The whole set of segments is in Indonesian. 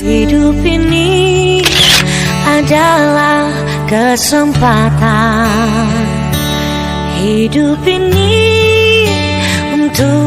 Hidup ini adalah kesempatan. Hidup ini untuk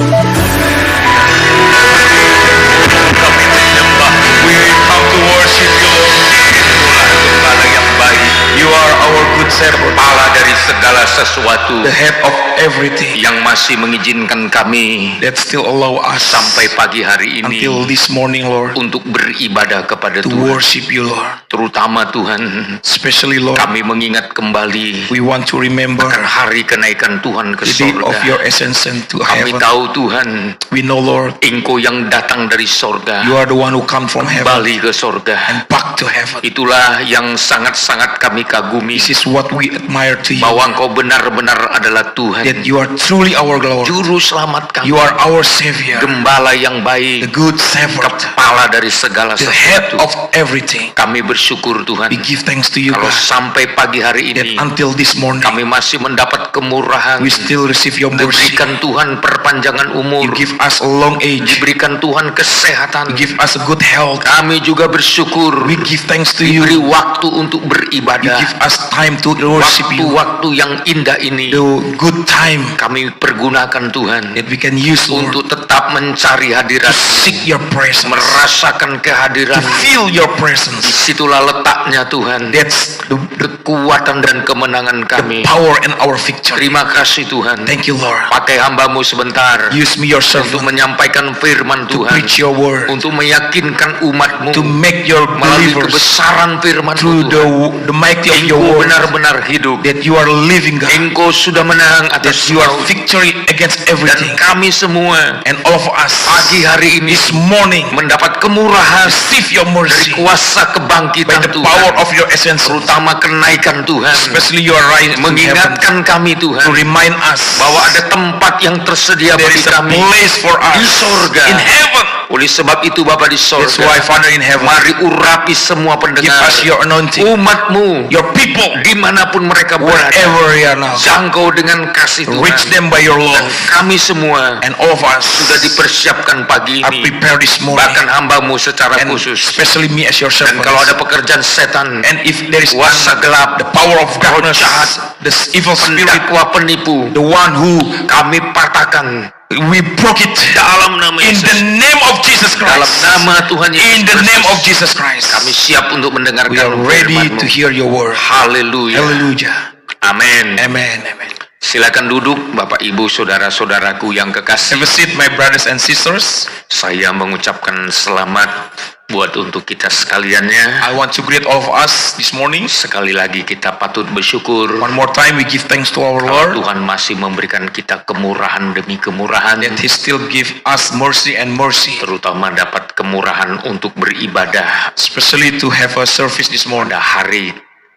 kami menyembah. We come to worship you, Lord. Itulah Gembala yang baik. You are our good shepherd. Kepala dari segala sesuatu. The head of everything. Yang masih mengizinkan kami That still allow us sampai pagi hari ini until this morning, Lord, untuk beribadah kepada to Tuhan. worship you, Lord. Terutama Tuhan, Especially, Lord, kami mengingat kembali we want to remember akan hari kenaikan Tuhan ke the day of your sorga. ascension to Kami heaven. tahu Tuhan, We know, Lord, Engkau yang datang dari sorga, you are the one who come from heaven kembali ke sorga. and back to heaven. Itulah yang sangat-sangat kami kagumi, This is what we admire to you, bahwa Engkau benar-benar adalah Tuhan, that you are truly our Lord. Juru Selamat kami, You are our Savior, Gembala yang the baik, good shepherd, kepala dari segala the head sesuatu. of everything. Kami bersyukur Tuhan, We give thanks to you, kalau God, sampai pagi hari that ini until this morning kami masih mendapat kemurahan, we still receive your mercy. diberikan Tuhan perpanjangan umur, You give us a long age. diberikan Tuhan kesehatan. You give us a good health. Kami juga bersyukur We give thanks to you. diberi waktu untuk You beribadah. give us time to worship you. Waktu-waktu yang indah ini The good time kami pergunakan Tuhan that we can use, Lord, untuk tetap mencari to hadirat, seek your presence, merasakan to kehadiran. feel your presence. Disitulah letaknya Tuhan, That's the kekuatan dan kemenangan kami. power and our victory. Terima kasih Tuhan. Thank you, Lord. Pakai hambamu sebentar Use me, your untuk servant, menyampaikan firman to Tuhan, preach your word, untuk meyakinkan umatmu to make your melalui believers kebesaran firman through Tuhan. the mighty of your Engkau word, benar-benar hidup. that you are living, God, Engkau sudah menang that atas you are maut. victory against Dan everything. kami semua And all of us pagi hari ini this morning mendapat kemurahan receive your dari mercy kuasa by kebangkitan the power Tuhan, of your essence, terutama kenaikan Tuhan, especially your right to heaven, mengingatkan kami to Tuhan remind us bahwa ada tempat yang tersedia there bagi is a kami place for di us sorga. in heaven. Oleh sebab itu Bapa di That's sorga, why, Father in heaven, mari urapi semua give pendengar, us your anointing, umatmu, your people, dimanapun mereka berada. wherever we are now. Jangkau dengan kasih Reach Tuhan. them by your Dan love. kami semua And all of us sudah dipersiapkan pagi are ini, prepared this morning, bahkan hambamu secara and khusus. especially me as your Dan servant. kalau ada pekerjaan setan, And if there is kuasa gelap, the power of darkness, jahat, the evil spirit, pendakwa penipu, the one who kami patahkan we broke it dalam nama in Yesus. the name of Jesus Dalam Christ. nama Tuhan Yesus In the name of Kristus, Jesus Christ, kami siap untuk we mendengarkan are ready firman-Mu. to hear your word. Haleluya. Hallelujah. Amin. Amen. Amen. Silakan duduk Bapak Ibu Saudara-saudaraku yang kekasih. Have a seat, my brothers and sisters. Saya mengucapkan selamat buat untuk kita sekaliannya. I want to greet all of us this morning. Sekali lagi kita patut bersyukur One more time, we give thanks to our kalau Lord Tuhan masih memberikan kita kemurahan demi kemurahan, that He still give us mercy and mercy, terutama dapat kemurahan untuk beribadah especially to have a service this morning, pada hari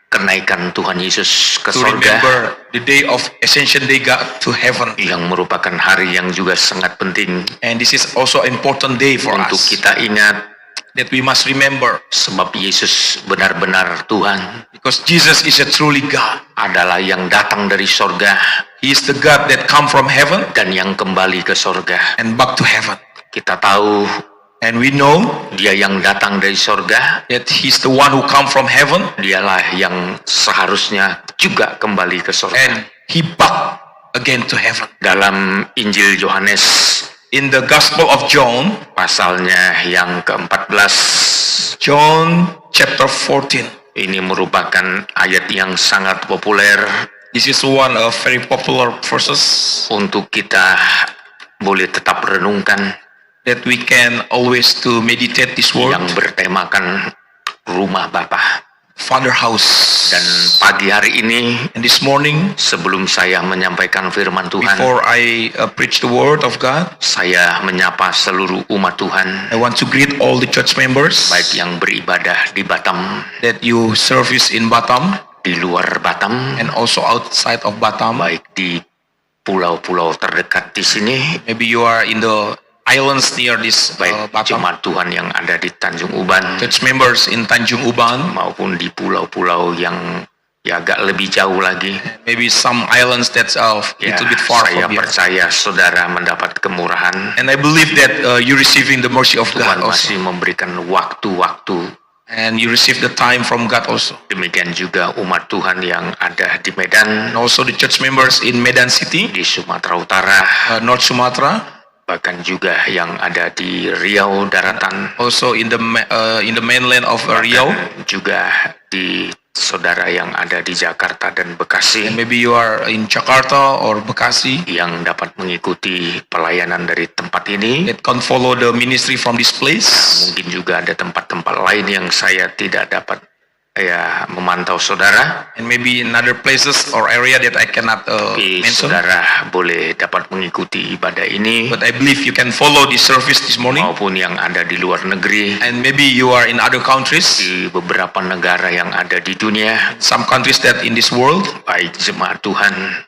kenaikan Tuhan Yesus ke to sorga, remember the day of Ascension Day, God, to heaven. yang merupakan hari yang juga sangat penting And this is also an important day for untuk us, kita ingat, that we must remember, sebab Yesus benar-benar Tuhan, because Jesus is a truly God. adalah yang datang dari sorga He is the God that come from heaven dan yang kembali ke sorga. and back to heaven. Kita tahu And we know Dia yang datang dari sorga, that He's the one who come from heaven, Dialah yang seharusnya juga kembali ke sorga. and He back again to heaven. Dalam Injil Yohanes In the Gospel of John, pasalnya yang ke-14, John chapter 14. ini merupakan ayat yang sangat populer This is one of very popular verses untuk kita boleh tetap renungkan, that we can always to meditate this word, yang bertemakan rumah Bapa. Father house. Dan pagi hari ini, And this morning, sebelum saya menyampaikan firman Tuhan, before I preach the word of God, saya menyapa seluruh umat Tuhan, I want to greet all the church members baik yang beribadah di Batam, that you service in Batam di luar Batam, and also outside of Batam. baik di pulau-pulau terdekat di sini, Maybe you are in the islands near this baik Batam. jemaat Tuhan yang ada di Tanjung Uban, Church members in Tanjung Uban, maupun di pulau-pulau yang ya agak lebih jauh lagi. Maybe some islands that's a Ya, little bit far saya from here. percaya saudara mendapat kemurahan. And I believe that you're receiving the mercy of Tuhan God also. masih memberikan waktu-waktu. And you receive the time from God also. Demikian juga umat Tuhan yang ada di Medan, And also the church members in Medan City, di Sumatera Utara, North Sumatra, bahkan juga yang ada di Riau Daratan, also in the mainland of Riau. dan juga di saudara yang ada di Jakarta dan And Bekasi maybe you are in Jakarta or Bekasi yang dapat mengikuti pelayanan dari tempat ini. that can follow the ministry from this place. Mungkin juga ada tempat-tempat lain yang saya tidak dapat memantau saudara. And maybe in other places or area that I cannot Tapi mention. saudara boleh dapat mengikuti ibadah ini, But I believe you can follow this service this morning. maupun yang ada di luar negeri, And maybe you are in other countries, di beberapa negara yang ada di dunia, some countries that in this world, baik jemaat Tuhan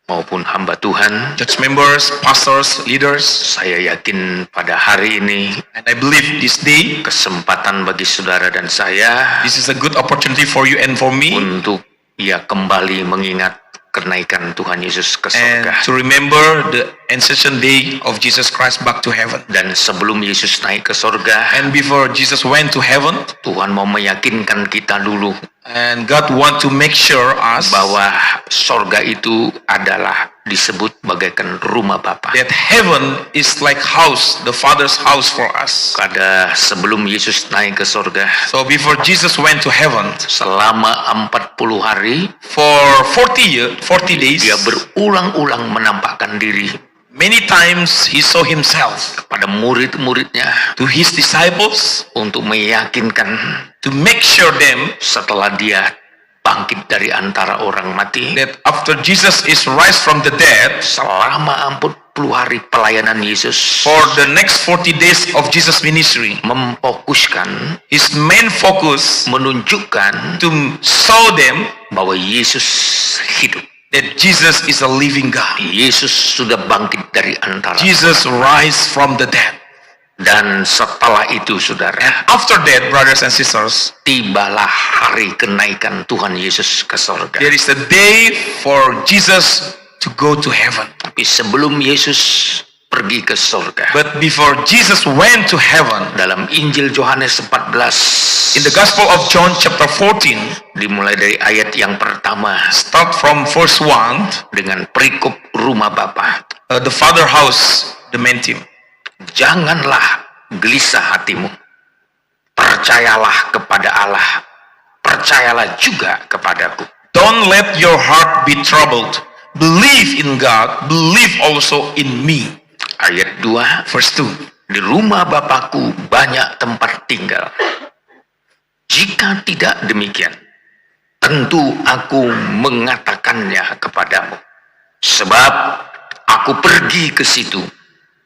maupun hamba Tuhan. church members, pastors, leaders. Saya yakin pada hari ini And I believe this day, kesempatan bagi saudara dan saya this is a good opportunity for you and for me, untuk kembali mengingat kenaikan Tuhan Yesus ke and surga. to remember the ascension day of Jesus Christ back to heaven. Dan sebelum Yesus naik ke surga, And before Jesus went to heaven, Tuhan mau meyakinkan kita dulu and God want to make sure us bahwa surga itu adalah disebut bagaikan rumah Bapa. that heaven is like house, the Father's house for us. Pada sebelum Yesus naik ke surga, So before Jesus went to heaven, selama 40 hari for 40 days, dia berulang-ulang menampakkan diri many times he saw himself kepada murid-muridnya to his disciples untuk meyakinkan to make sure them setelah dia bangkit dari antara orang mati, that after Jesus is raised from the dead, selama 40 hari pelayanan Yesus for the next 40 days of Jesus ministry, memfokuskan, his main focus menunjukkan to show them bahwa Yesus hidup. that Jesus is a living God. Yesus sudah bangkit dari antara. Jesus rise from the dead. Dan setelah itu saudara, After that, brothers and sisters, tibalah hari kenaikan Tuhan Yesus ke surga. there is a day for Jesus to go to heaven. Tapi sebelum Yesus pergi ke surga, But before Jesus went to heaven, dalam Injil Yohanes 14, in the Gospel of John chapter 14, dimulai dari ayat yang pertama start from verse 1, dengan perikop rumah Bapa. the Father house, the main theme. Janganlah gelisah hatimu. Percayalah kepada Allah. Percayalah juga kepadaku. Don't let your heart be troubled. Believe in God, believe also in me. Ayat 2, Verse 2. di rumah Bapakku banyak tempat tinggal. Jika tidak demikian, tentu aku mengatakannya kepadamu. Sebab aku pergi ke situ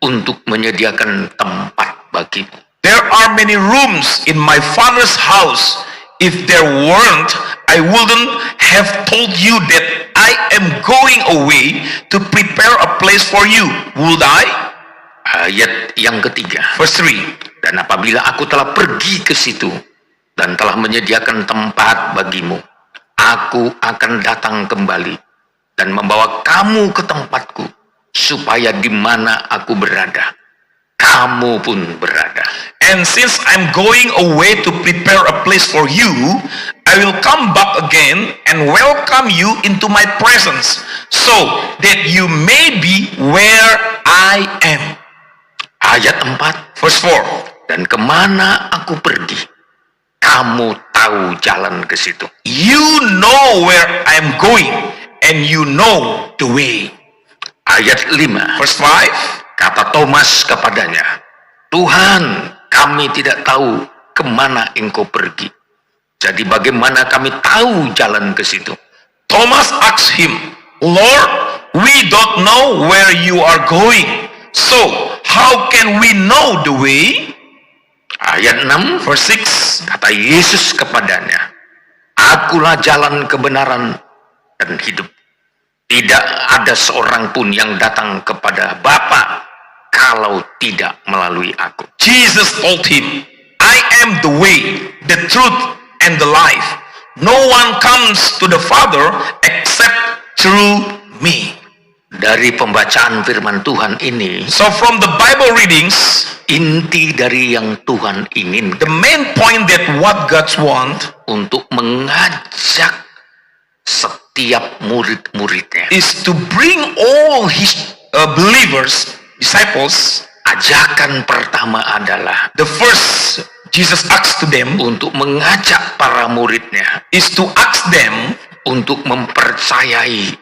untuk menyediakan tempat bagimu. There are many rooms in my Father's house. If there weren't, I wouldn't have told you that I am going away to prepare a place for you, would I? Ayat yang ketiga. Verse 3. Dan apabila aku telah pergi ke situ dan telah menyediakan tempat bagimu, aku akan datang kembali dan membawa kamu ke tempatku, supaya di mana aku berada, kamu pun berada. And since I'm going away to prepare a place for you, I will come back again and welcome you into my presence, so that you may be where I am. Ayat 4. Verse 4. Dan kemana aku pergi, kamu tahu jalan ke situ. You know where I'm going, and you know the way. Ayat 5. Verse 5. Kata Thomas kepadanya, Tuhan, kami tidak tahu kemana engkau pergi. Jadi bagaimana kami tahu jalan ke situ? Thomas asked him, Lord, we don't know where you are going, so how can we know the way? Ayat 6. Verse 6. Kata Yesus kepadanya, Akulah jalan kebenaran dan hidup. Tidak ada seorang pun yang datang kepada Bapa kalau tidak melalui aku. Jesus told him, I am the way, the truth, and the life. no one comes to the Father except through me. Dari pembacaan firman Tuhan ini, So from the Bible readings, inti dari yang Tuhan ingin the main point that what God wants untuk mengajak setiap murid-muridnya. is to bring all his believers, disciples. Ajakan pertama adalah The first Jesus asked to them untuk mengajak para muridnya is to ask them untuk mempercayai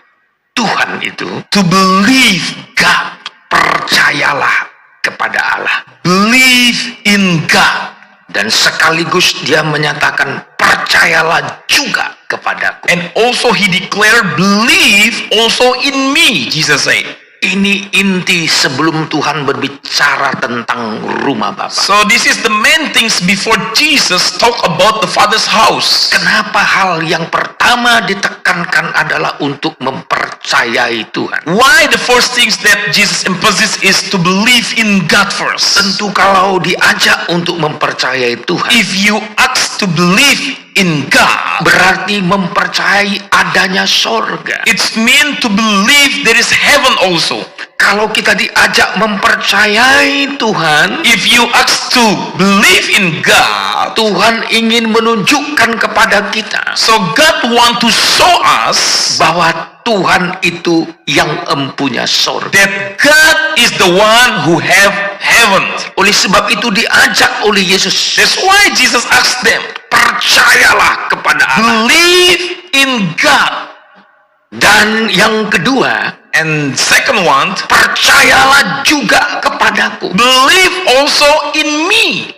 Tuhan itu. to believe God, percayalah kepada Allah. believe in God, Dan sekaligus dia menyatakan percayalah juga kepadaku. and also he declared believe also in me. Jesus said. Ini inti sebelum Tuhan berbicara tentang rumah Bapa. So this is the main things before Jesus talk about the Father's house. Kenapa hal yang pertama ditekankan adalah untuk mempercayai Tuhan? Why the first things that Jesus emphasizes is to believe in God first. Tentu kalau diajak untuk mempercayai Tuhan, If you ask to believe in God, berarti mempercayai adanya sorga. it's mean to believe there is heaven also. Kalau kita diajak mempercayai Tuhan, If you ask to believe in God, Tuhan ingin menunjukkan kepada kita so God want to show us bahwa Tuhan itu yang empunya sorga. that God is the one who have heaven. Oleh sebab itu diajak oleh Yesus, That's why Jesus asked them, percayalah kepada Allah. believe in God. Dan yang kedua, And second one, percayalah juga kepadaku. believe also in me.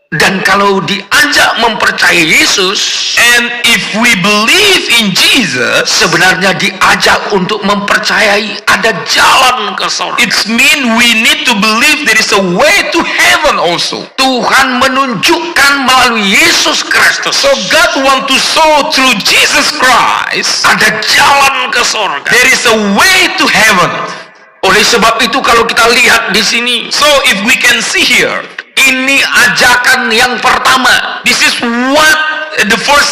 Dan kalau diajak mempercayai Yesus, And if we believe in Jesus, sebenarnya diajak untuk mempercayai ada jalan ke sorga. it's mean we need to believe there is a way to heaven also. Tuhan menunjukkan melalui Yesus Kristus So God want to show through Jesus Christ ada jalan ke sorga. there is a way to heaven. Oleh sebab itu kalau kita lihat di sini, So if we can see here, ini ajakan yang pertama. this is what the first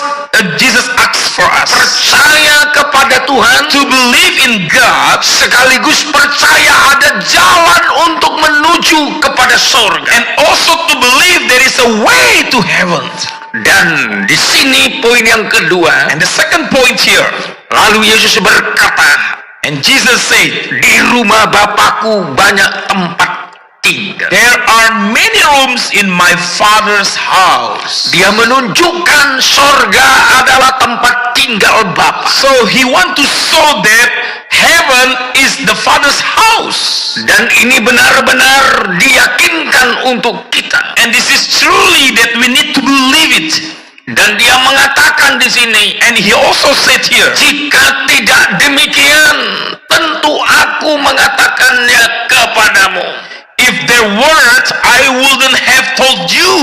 Jesus asks for us. Percaya kepada Tuhan, To believe in God sekaligus percaya ada jalan untuk menuju kepada sorga. and also to believe there is a way to heaven. Dan di sini poin yang kedua, And the second point here, lalu Yesus berkata, and Jesus said, di rumah Bapakku banyak tempat tinggal. there are many rooms in my Father's house. Dia menunjukkan sorga adalah tempat tinggal Bapa. So he want to show that heaven is the Father's house. Dan ini benar-benar diyakinkan untuk kita. And this is truly that we need to believe it. Dan dia mengatakan di sini, And he also said here, jika tidak demikian, tentu aku mengatakannya kepadamu. if there weren't, I wouldn't have told you.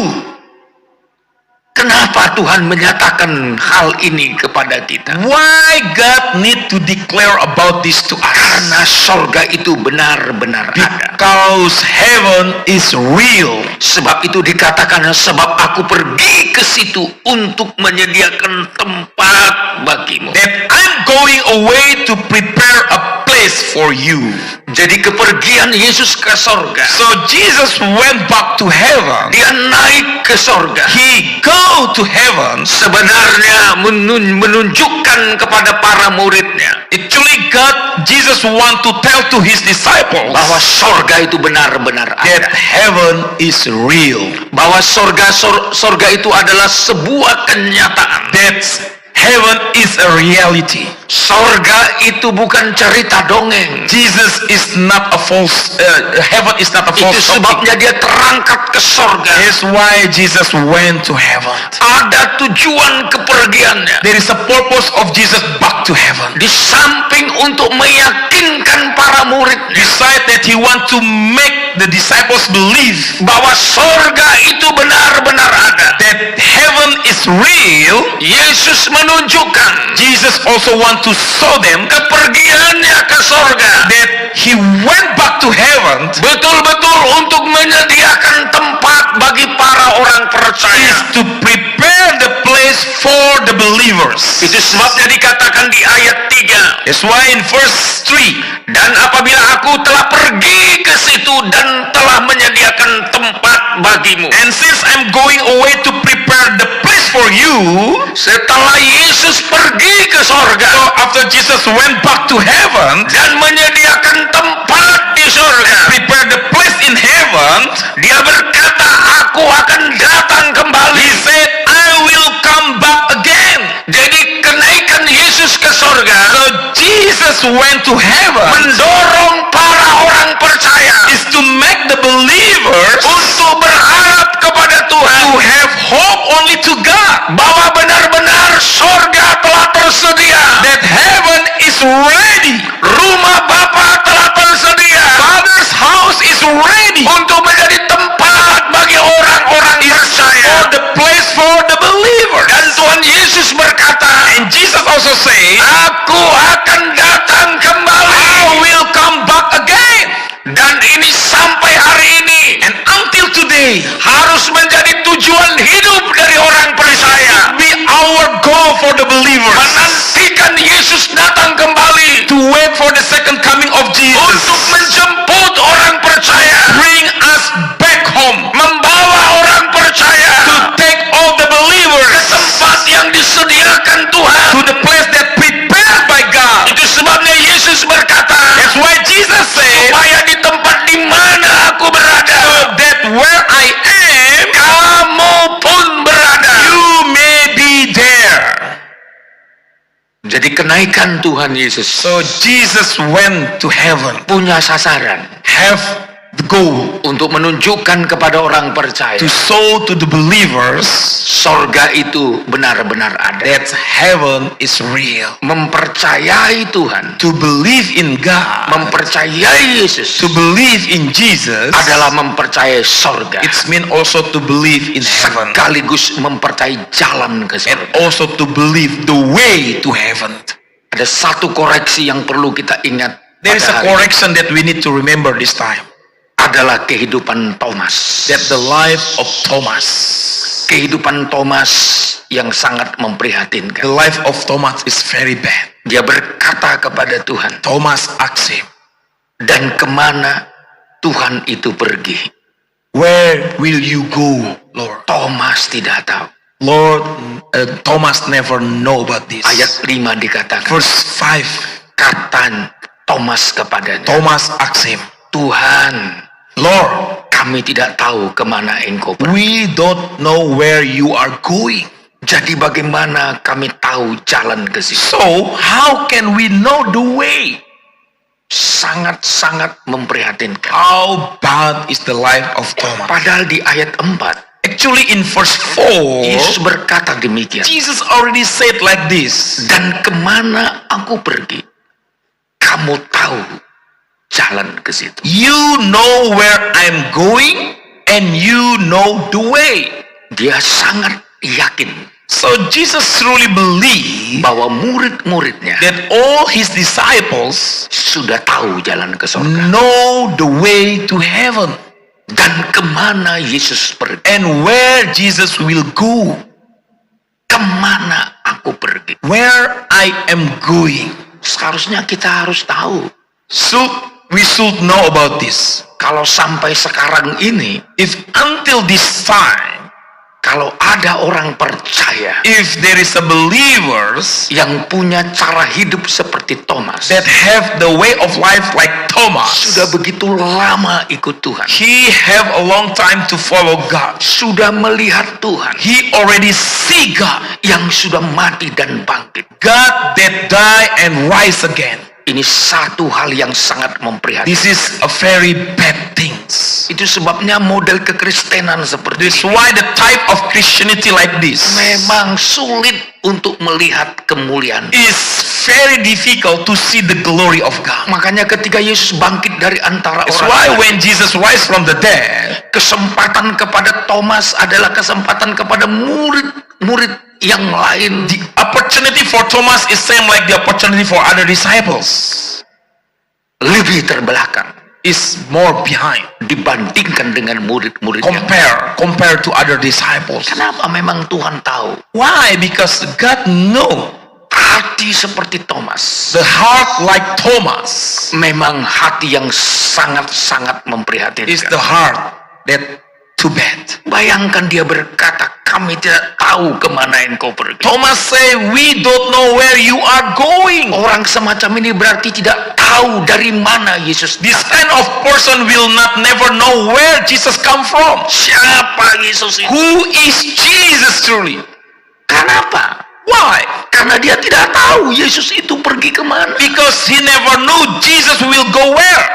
Kenapa Tuhan menyatakan hal ini kepada kita? Why God need to declare about this to us? Karena sorga itu benar-benar ada. Because heaven is real. Sebab itu dikatakan, sebab aku pergi ke situ untuk menyediakan tempat bagimu. That I'm going away to prepare a place for you. Jadi kepergian Yesus ke sorga, So Jesus went back to heaven. dia naik ke sorga, He go to heaven. sebenarnya menunjukkan kepada para muridnya Actually, Jesus want to tell to his disciples bahwa sorga itu benar-benar that ada. heaven is real. Bahwa sorga itu adalah sebuah kenyataan. That heaven is a reality. Sorga itu bukan cerita dongeng. Jesus is not a false. Heaven is not a Itu false topic. sebabnya dia terangkat ke sorga. That's why Jesus went to heaven. Ada tujuan kepergiannya. There is a purpose of Jesus back to heaven. Di samping untuk meyakinkan para muridnya Besides that, he want to make the disciples believe bahwa sorga itu benar-benar ada. that heaven is real. Yesus menunjukkan Jesus also want to show them kepergiannya ke sorga that he went back to heaven betul-betul untuk menyediakan tempat bagi para orang is percaya. to prepare the place for the believers. Itu sebabnya dikatakan di ayat 3. That's why in verse 3, Dan apabila aku telah pergi ke situ dan telah menyediakan tempat bagimu. and since I'm going away to prepare the place for you, Setelah Yesus pergi ke sorga so after Jesus went back to heaven, dan menyediakan tempat di sorga, prepare the place in heaven, dia berkata, aku akan datang kembali. he said, I will come back again. Jadi kenaikan Yesus ke sorga So Jesus went to heaven mendorong para orang percaya is to make the believers untuk berharap kepada Tuhan to have hope only to God, bahwa benar-benar sorga telah tersedia, that heaven is ready, rumah Bapa telah tersedia Father's house is ready untuk menjadi tempat bagi orang-orang percaya. for the place for the believers. Dan Tuhan Yesus berkata, And Jesus also said, aku akan datang kembali. I will come back again. Dan ini sampai hari ini And until today, harus menjadi tujuan hidup dari orang percaya, be our goal for the believers menantikan Yesus datang kembali to wait for the second coming of untuk Jesus, menjemput orang percaya, bring us back home, membawa orang percaya to take all the ke believers tempat yang disediakan Tuhan. to the place that prepared by God. Itu sebabnya Yesus berkata, That's why Jesus said, supaya di tempat di mana aku berada, so that where I am, kamu pun berada. you may be there. Jadi kenaikan Tuhan Yesus So Jesus went to heaven, punya sasaran have the goal untuk menunjukkan kepada orang percaya to show to the believers sorga itu benar-benar ada. that heaven is real. Mempercayai Tuhan, To believe in God, mempercayai Yesus to believe in Jesus, adalah mempercayai sorga, it's mean also to believe in heaven sekaligus mempercayai jalan ke and sorga. also to believe the way to heaven. Ada satu koreksi yang perlu kita ingat There is pada a hari ini. correction that we need to remember this time. Adalah kehidupan Thomas. That the life of Thomas, Kehidupan Thomas yang sangat the memprihatinkan. life of Thomas is very bad. Dia berkata kepada Tuhan, Thomas asked him, dan kemana Tuhan itu pergi? where will you go, Lord? Thomas tidak tahu. Lord, Thomas never know about this. Ayat 5 dikatakan, Verse 5, kata Thomas kepadanya, Thomas asked him, Tuhan, Lord, kami tidak tahu kemana engkau pergi. we don't know where you are going. Jadi bagaimana kami tahu jalan ke situ? So, how can we know the way? Sangat-sangat memprihatinkan. How bad is the life of Thomas? Padahal di ayat 4, Actually, in verse 4, Yesus berkata demikian. Jesus already said like this, Dan kemana aku pergi, kamu tahu jalan ke situ. you know where I'm going and you know the way. Dia sangat yakin So Jesus truly believed bahwa murid-muridnya that all his disciples sudah tahu jalan ke surga. know the way to heaven Dan kemana Yesus pergi, and where Jesus will go, kemana aku pergi. where I am going. Seharusnya kita harus tahu. So we should know about this. Kalau sampai sekarang ini, If until this time, kalau ada orang percaya if there is a believers yang punya cara hidup seperti Thomas, that have the way of life like Thomas, sudah begitu lama ikut Tuhan, he have a long time to follow God. sudah melihat Tuhan He already see God, yang sudah mati dan bangkit. God that die and rise again. Ini satu hal yang sangat memprihatinkan. This is a very bad things. Itu sebabnya model kekristenan seperti This ini why the type of Christianity like this memang sulit untuk melihat kemuliaan. is very difficult to see the glory of God. Makanya ketika Yesus bangkit dari antara That's orang why mati, when Jesus rise from the dead, kesempatan kepada Thomas adalah kesempatan kepada murid-murid yang lain the opportunity for Thomas is same like the opportunity for other disciples. lebih terbelakang. is more behind. dibandingkan dengan murid-murid yang Compare to other disciples. Kenapa? Memang Tuhan tahu Why? Because God know hati seperti Thomas the heart like Thomas memang hati yang sangat-sangat is memprihatinkan. the heart that too bad. Bayangkan dia berkata, kami tidak tahu kemana engkau pergi. Thomas say, we don't know where you are going. Orang semacam ini berarti tidak tahu dari mana Yesus This datang. kind of person will not never know where Jesus come from. Siapa Yesus itu? Who is Jesus truly? Kenapa? Why? Karena dia tidak tahu Yesus itu pergi kemana. Because he never knew Jesus will go where.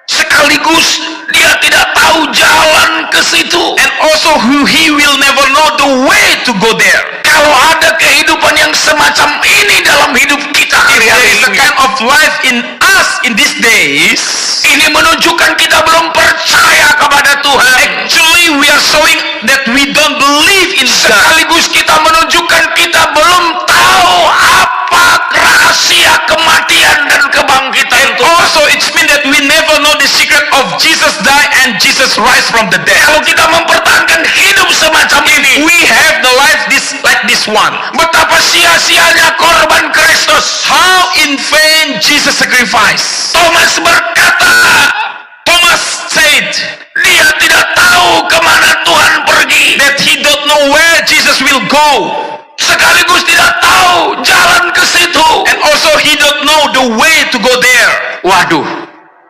Sekaligus dia tidak tahu jalan ke situ. And also he will never know the way to go there. Kalau ada kehidupan yang semacam ini dalam hidup kita If there hari-hari is a ini, kind of life in us in these days, ini menunjukkan kita belum percaya kepada Tuhan. actually we are showing that we don't believe in God. Sekaligus kita menunjukkan kita belum tahu apa rahasia kematian dan kebangkitan Tuhan. Also it means that we never know the secret of Jesus die and Jesus rise from the dead. Kalau kita mempertahankan hidup semacam ini, We have the life like this one. betapa sia-sianya korban Kristus. How in vain Jesus sacrificed. Thomas berkata, Thomas said dia tidak tahu kemana Tuhan pergi. that he don't know where Jesus will go. Sekaligus tidak tahu jalan ke situ. And also he don't know the way to go there. Waduh,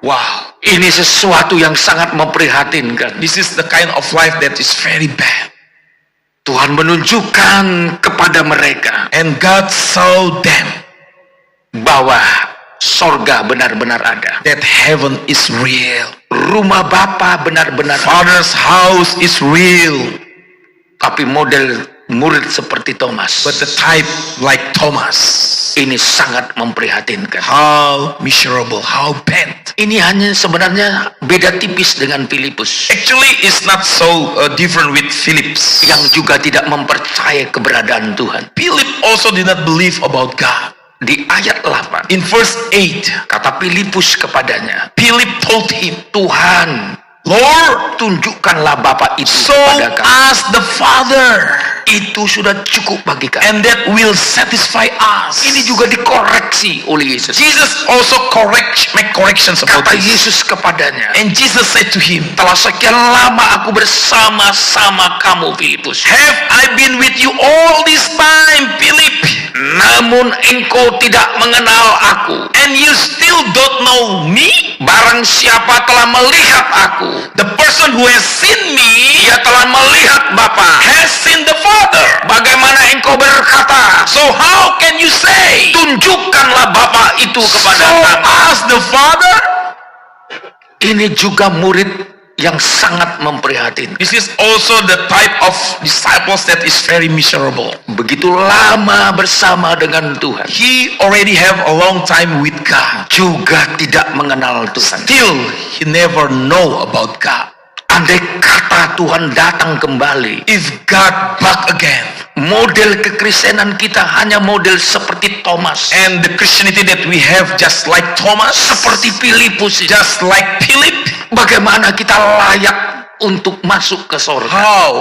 Wow. ini sesuatu yang sangat memprihatinkan. This is the kind of life that is very bad. Tuhan menunjukkan kepada mereka And God saw them bahwa sorga benar-benar ada. that heaven is real. Rumah Bapa benar-benar ada. Father's house is real. Tapi model murid seperti Thomas, But the type like Thomas, ini sangat memprihatinkan. how miserable, how bad. Ini hanya sebenarnya beda tipis dengan Filipus Actually, it's not so different with Phillips. yang juga tidak mempercayai keberadaan Tuhan. Philip also did not believe about God. Di ayat 8 In verse 8, kata Filipus kepadanya, Philip told him, Tuhan, Lord, tunjukkanlah Bapa itu show kepada kami. us the Father, Itu sudah cukup bagi kami. and that will satisfy us. Ini juga dikoreksi oleh Yesus. Jesus also make corrections about Kata this. Yesus kepadanya, And Jesus said to him, telah sekian lama aku bersama-sama kamu Filipus, have I been with you all this time, Philip? namun engkau tidak mengenal aku. And you still don't know me? Barang siapa telah melihat aku, The person who has seen me dia telah melihat Bapa. has seen the Father. Bagaimana engkau berkata, So how can you say, tunjukkanlah Bapa itu kepada show kami? us the Father? Ini juga murid yang sangat memprihatinkan. This is also the type of disciples that is very miserable. Begitu lama bersama dengan Tuhan, He already have a long time with God. juga tidak mengenal Tuhan. Still, he never know about God. Andai kata Tuhan datang kembali, If God back again, model kekristenan kita hanya model seperti Thomas, and the Christianity that we have just like Thomas, seperti Filipus, just like Philip, bagaimana kita layak untuk masuk ke sorga?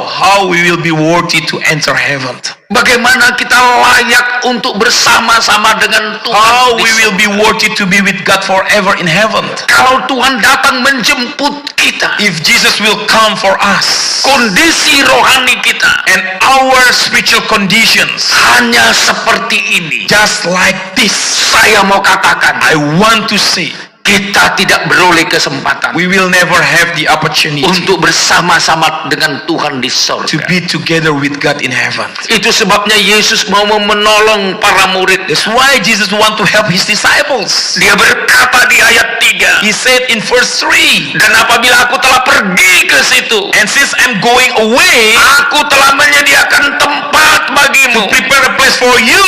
how we will be worthy to enter heaven? Bagaimana kita layak untuk bersama-sama dengan Tuhan? How di we will be worthy to be with God forever in heaven? Kalau Tuhan datang menjemput kita, If Jesus will come for us, kondisi rohani kita and our spiritual conditions hanya seperti ini. just like this, Saya mau katakan, I want to say, kita tidak beroleh kesempatan we will never have the opportunity untuk bersama-sama dengan Tuhan di to sorga. be together with God in heaven. Itu sebabnya Yesus mau menolong para murid. That's why Jesus want to help his disciples. Dia berkata di ayat 3, He said in verse 3, dan apabila aku telah pergi ke situ, and since I'm going away aku telah menyediakan tempat to bagimu. prepare a place for you,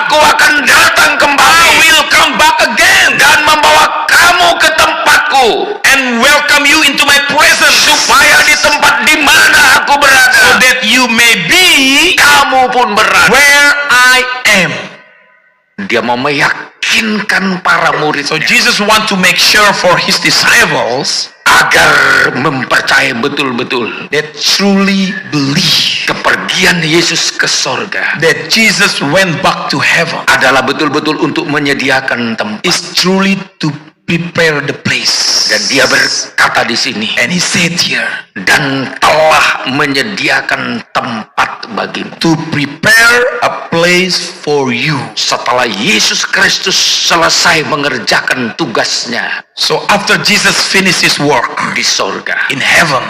Aku akan datang I kembali will come back again dan membawa kamu ke tempatku, and welcome you into my presence, supaya di tempat di mana aku so berada, that you may be kamu pun berada. where I am. Dia mau meyakinkan meyakinkan para murid So Jesus want to make sure for his disciples agar mempercayai betul-betul that truly believe kepergian Yesus ke sorga that Jesus went back to heaven adalah betul-betul untuk menyediakan tempat. is truly to prepare the place. Dan dia berkata di sini, And he said here, dan telah menyediakan tempat bagimu. to prepare a place for you. Setelah Yesus Kristus selesai mengerjakan tugasnya So after Jesus finished his work di sorga, in heaven,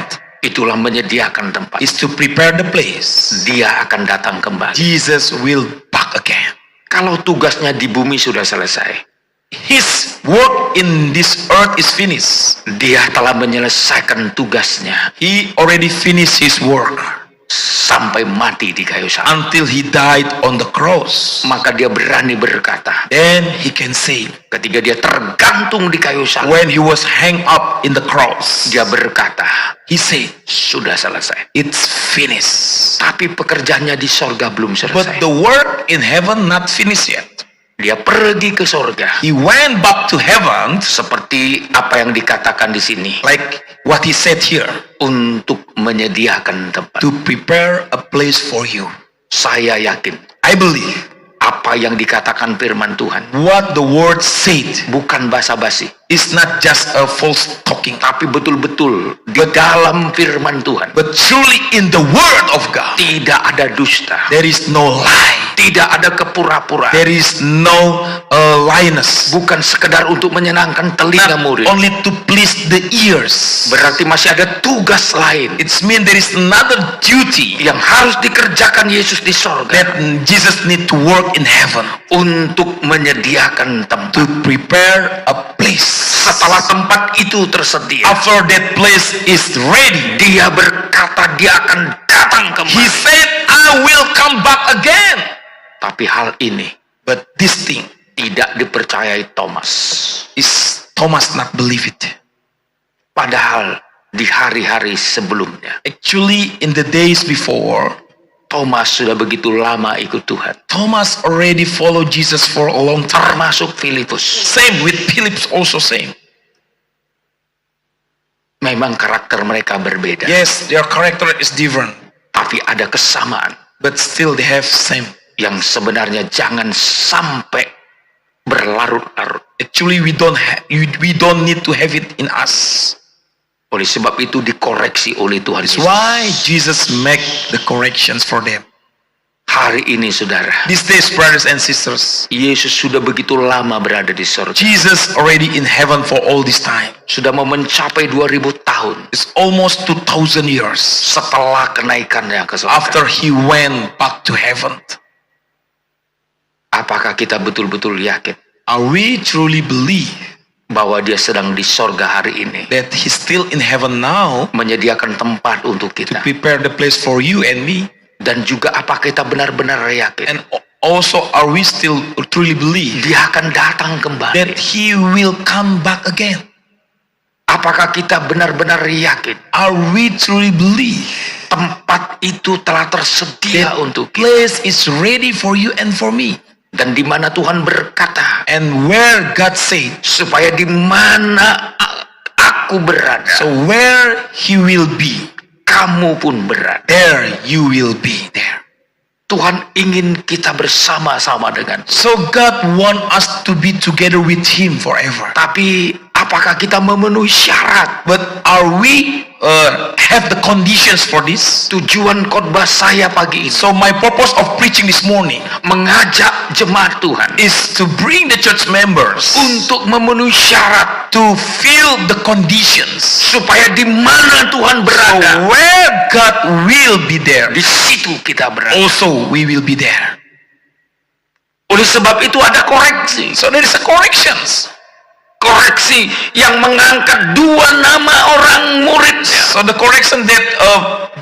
itulah menyediakan tempat. is to prepare the place. Dia akan datang kembali. Jesus will back again. Kalau tugasnya di bumi sudah selesai, His work in this earth is finished. dia telah menyelesaikan tugasnya He already finished his work sampai mati di kayu salib. until he died on the cross. Maka dia berani berkata, Then he can say, ketika dia tergantung di kayu salib, when he was hanged up in the cross, dia berkata, he said, sudah selesai. it's finished. Tapi pekerjaannya di sorga belum But selesai. the work in heaven not finished yet. Dia pergi ke sorga He went back to heaven, seperti apa yang dikatakan di sini, like what he said here, untuk menyediakan tempat. to prepare a place for you. Saya yakin I believe apa yang dikatakan firman Tuhan what the word said bukan basa-basi, is not just a false talking, tapi betul-betul di dalam firman Tuhan but truly in the word of God. tidak ada dusta, There is no lie. tidak ada kepura-puraan, There is no lioness. bukan sekedar untuk menyenangkan telinga Not murid. only to please the ears. Berarti masih ada tugas lain It's mean there is another duty yang harus dikerjakan Yesus di sorga that Jesus need to work in heaven untuk menyediakan to tempat. prepare a place. Setelah tempat itu tersedia, After that place is ready, dia berkata dia akan datang he kembali. said, I will come back again. Tapi hal ini But this thing tidak dipercayai Thomas. is Thomas not believe it. Padahal di hari-hari sebelumnya, Actually, in the days before, Thomas sudah begitu lama ikut Tuhan. Thomas already followed Jesus for a long time. Termasuk Filipus. Same with Philip, also same. Memang karakter mereka berbeda. Yes, their character is different, Tapi ada kesamaan but still they have same. yang sebenarnya jangan sampai berlarut-larut. Actually, we don't need to have it in us. Oleh sebab itu dikoreksi oleh Tuhan That's Yesus. why Jesus make the corrections for them. Hari ini saudara, These days, brothers and sisters, Yesus sudah begitu lama berada di surga. Jesus already in heaven for all this time. Sudah mau mencapai 2000 tahun It's almost 2,000 years setelah kenaikannya ke surga. after he went back to heaven. Apakah kita betul-betul yakin Are we truly believe bahwa dia sedang di sorga hari ini, that he's still in heaven now menyediakan tempat untuk to kita? prepare the place for you and me? Dan juga apakah kita benar-benar yakin And also, are we still truly believe dia akan datang that kembali? he will come back again? Apakah kita benar-benar yakin Are we truly believe tempat itu telah tersedia that untuk kita? place is ready for you and for me? Dan di mana Tuhan berkata, And where God said, supaya di mana aku berada, so where he will be, kamu pun berada. there you will be there. Tuhan ingin kita bersama-sama dengan. So God want us to be together with him forever. Tapi apakah kita memenuhi syarat? But are we have the conditions for this? Tujuan khotbah saya pagi ini So my purpose of preaching this morning mengajak jemaat Tuhan is to bring the church members untuk memenuhi syarat to feel the conditions. supaya di mana Tuhan So berada, where God will be there, di situ kita berada. also we will be there. Oleh sebab itu ada koreksi. So there is a corrections. Koreksi yang mengangkat dua nama orang muridnya. So the correction that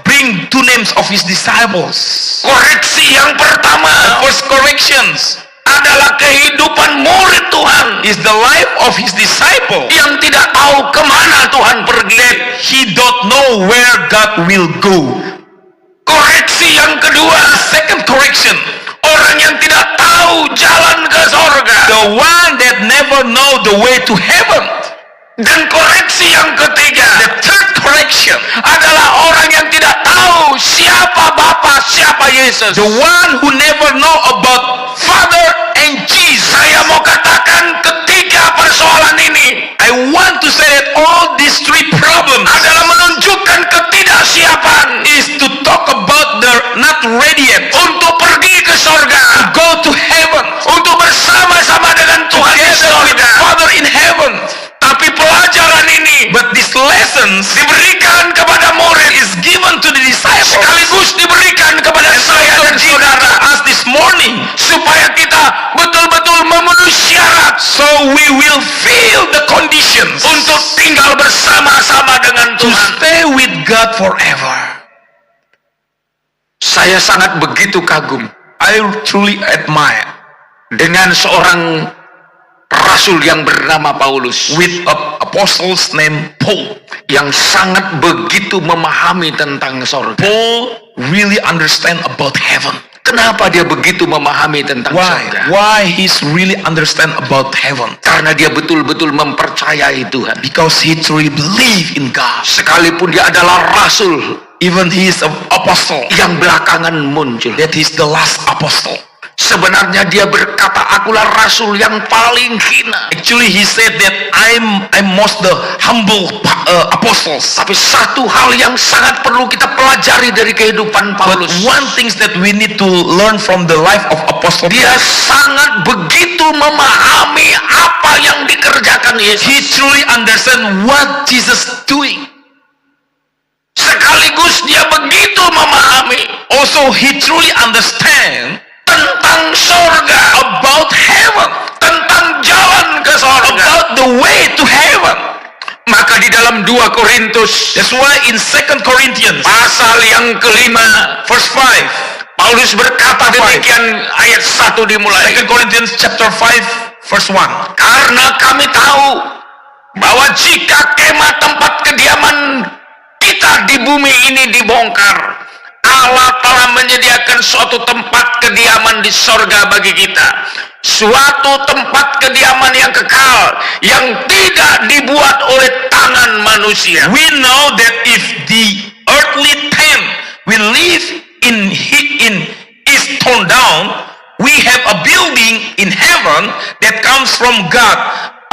bring two names of his disciples. Koreksi yang pertama First corrections adalah kehidupan murid Tuhan is the life of his disciple. yang tidak tahu kemana Tuhan pergi. He don't know where God will go. Koreksi yang kedua, Second correction, orang yang tidak tahu jalan ke sorga. the one that never know the way to heaven. Dan koreksi yang ketiga, The third correction, adalah orang yang tidak tahu siapa Bapa, siapa Yesus. the one who never know about Father and Jesus. Saya mau katakan ketiga persoalan ini I want to say that all these three problems adalah menunjukkan ketidaksiapan is to talk about the not ready yet untuk pergi ke sorga, go to heaven untuk bersama-sama dengan Tuhan di together with sorga. Father in heaven. Tapi pelajaran ini But these lessons diberikan kepada murid, is given to the disciples sekaligus diberikan kepada saya also dan given to saudara, us this morning, supaya kita betul-betul memenuhi syarat so we will feel the conditions untuk tinggal bersama-sama dengan to Tuhan. stay with God forever. Saya sangat begitu kagum I truly admire dengan seorang rasul yang bernama Paulus, with an apostle's name Paul. yang sangat begitu memahami tentang sorga. Paul really understand about heaven. Kenapa dia begitu memahami tentang sorga? Why he's really understand about heaven? Karena dia betul-betul mempercayai Tuhan. Because he truly believe in God. Sekalipun dia adalah rasul Even he is an apostle, yang belakangan muncul, that he's the last apostle. sebenarnya dia berkata, akulah rasul yang paling hina. Actually, he said that I'm most the humble apostles. Tapi satu hal yang sangat perlu kita pelajari dari kehidupan But Paulus, one thing that we need to learn from the life of Apostle dia Paul, sangat begitu memahami apa yang dikerjakan Yesus. he truly understand what Jesus doing. Sekaligus dia begitu memahami Also, he truly understand tentang sorga, about heaven, tentang jalan ke sorga. about the way to heaven. Maka di dalam 2 Korintus That's why in 2 Corinthians pasal yang kelima, verse 5, Paulus berkata demikian, ayat 1 dimulai. 2 Corinthians chapter 5 verse 1. Karena kami tahu bahwa jika kemah tempat kediaman kita di bumi ini dibongkar, Allah telah menyediakan suatu tempat kediaman di sorga bagi kita, suatu tempat kediaman yang kekal, yang tidak dibuat oleh tangan manusia. We know that if the earthly tent we live in is torn down, we have a building in heaven that comes from God,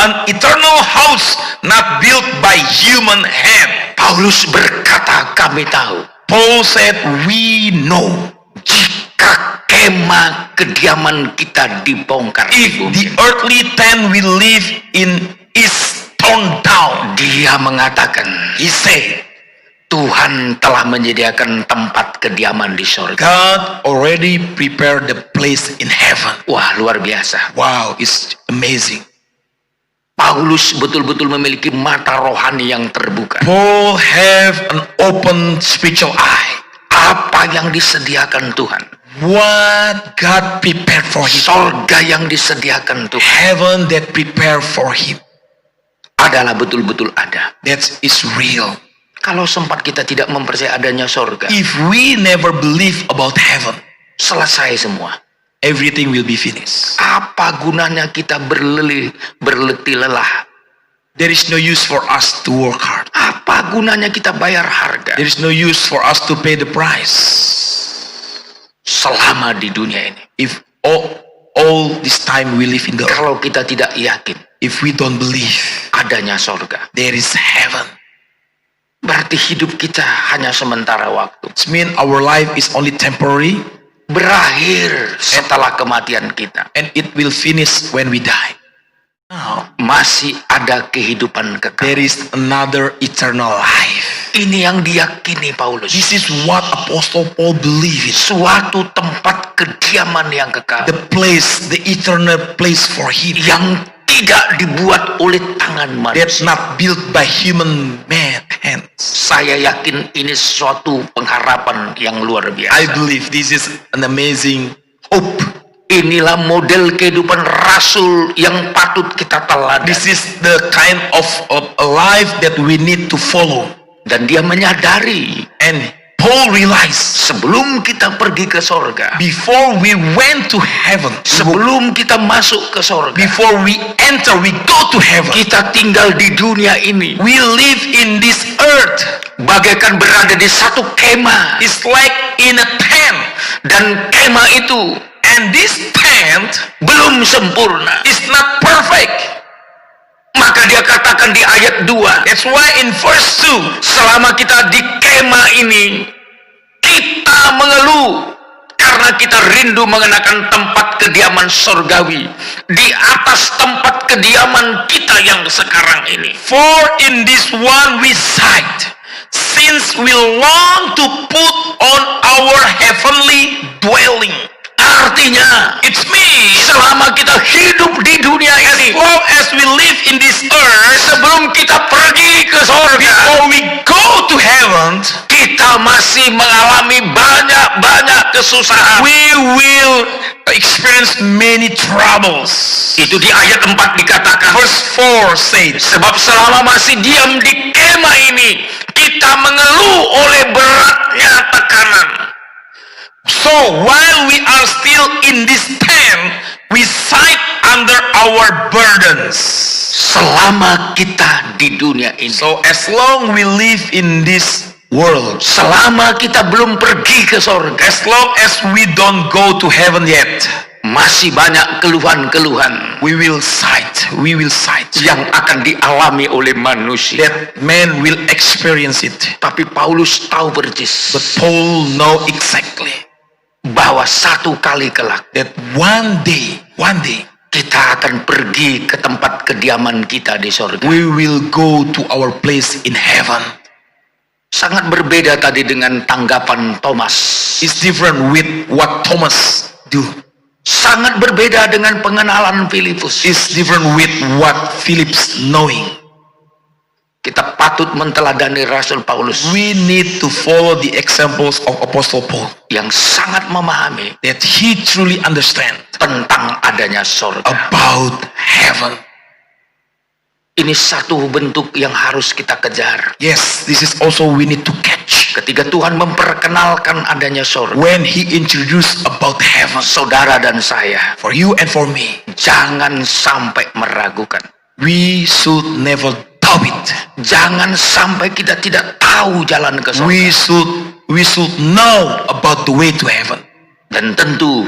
an eternal house not built by human hand. Paulus berkata, kami tahu Paul said, we know jika kemah kediaman kita dibongkar, if the earthly tent we live in is torn down. dia mengatakan, He said, Tuhan telah menyediakan tempat kediaman di sorga. God already prepared the place in heaven. Wah, luar biasa. Wow, it's amazing. Paulus betul-betul memiliki mata rohani yang terbuka. Paul have an open spiritual eye. Apa yang disediakan Tuhan, What God prepared for him, sorga yang disediakan Tuhan, heaven that prepared for him, adalah betul-betul ada. that is real. Kalau sempat kita tidak mempercayai adanya sorga, If we never believe about heaven, selesai semua. everything will be finished. Apa gunanya kita berletih lelah? There is no use for us to work hard. Apa gunanya kita bayar harga There is no use for us to pay the price. selama di dunia ini? If all this time we live in the earth, Kalau kita tidak yakin if we don't believe adanya sorga, there is heaven, berarti hidup kita hanya sementara waktu. it means our life is only temporary Berakhir setelah kematian kita. and it will finish when we die. Now, Masih ada kehidupan there kekal. is another eternal life. Ini yang diyakini Paulus. This is what Apostle Paul believed in. Suatu tempat kediaman yang kekal, The place, the eternal place for him, yang tidak dibuat oleh tangan that's manusia. not built by human man hands. Saya yakin ini suatu pengharapan yang luar I biasa. believe this is an amazing hope. Inilah model kehidupan rasul yang patut kita teladani. This is the kind of a life that we need to follow. Dan dia menyadari And Paul realized sebelum kita pergi ke sorga, before we went to heaven, sebelum kita masuk ke sorga, before we enter, we go to heaven, kita tinggal di dunia ini we live in this earth. bagaikan berada di satu kemah, It's like in a tent, dan kemah itu and this tent belum sempurna. is not perfect. Maka dia katakan di ayat 2, That's why in verse 2, selama kita di kemah ini, kita mengeluh karena kita rindu mengenakan tempat kediaman sorgawi di atas tempat kediaman kita yang sekarang ini. for in this one we sighed, since we long to put on our heavenly dwelling. Artinya, It means selama kita hidup di dunia ini, as long as we live in this earth, sebelum kita pergi ke sorga, before we go to heaven, kita masih mengalami banyak kesusahan. we will experience many troubles. Itu di ayat 4 dikatakan, Verse 4 says, sebab selama masih diam di kemah ini, kita mengeluh oleh beratnya tekanan. so while we are still in this tent, we sigh under our burdens. Selama kita di dunia ini, So as long we live in this world, selama kita belum pergi ke sorga, as long as we don't go to heaven yet, masih banyak keluhan-keluhan we will sigh yang akan dialami oleh manusia. that man will experience it. Tapi Paulus tahu persis But Paul know exactly bahwa satu kali kelak that one day kita akan pergi ke tempat kediaman kita di sorga. we will go to our place in heaven. Sangat berbeda tadi dengan tanggapan Thomas. It's different with what Thomas do. Sangat berbeda dengan pengenalan Filipus. It's different with what Philip's knowing. Kita patut menteladani Rasul Paulus We need to follow the examples of Apostle Paul, yang sangat memahami that he truly understand tentang adanya sorga. about heaven. Ini satu bentuk yang harus kita kejar. Yes, this is also we need to catch. Ketika Tuhan memperkenalkan adanya sorga, When he introduced about heaven, saudara dan saya, for you and for me, jangan sampai meragukan. we should never doubt it. Jangan sampai kita tidak tahu jalan ke sorga. We should know about the way to heaven. Dan tentu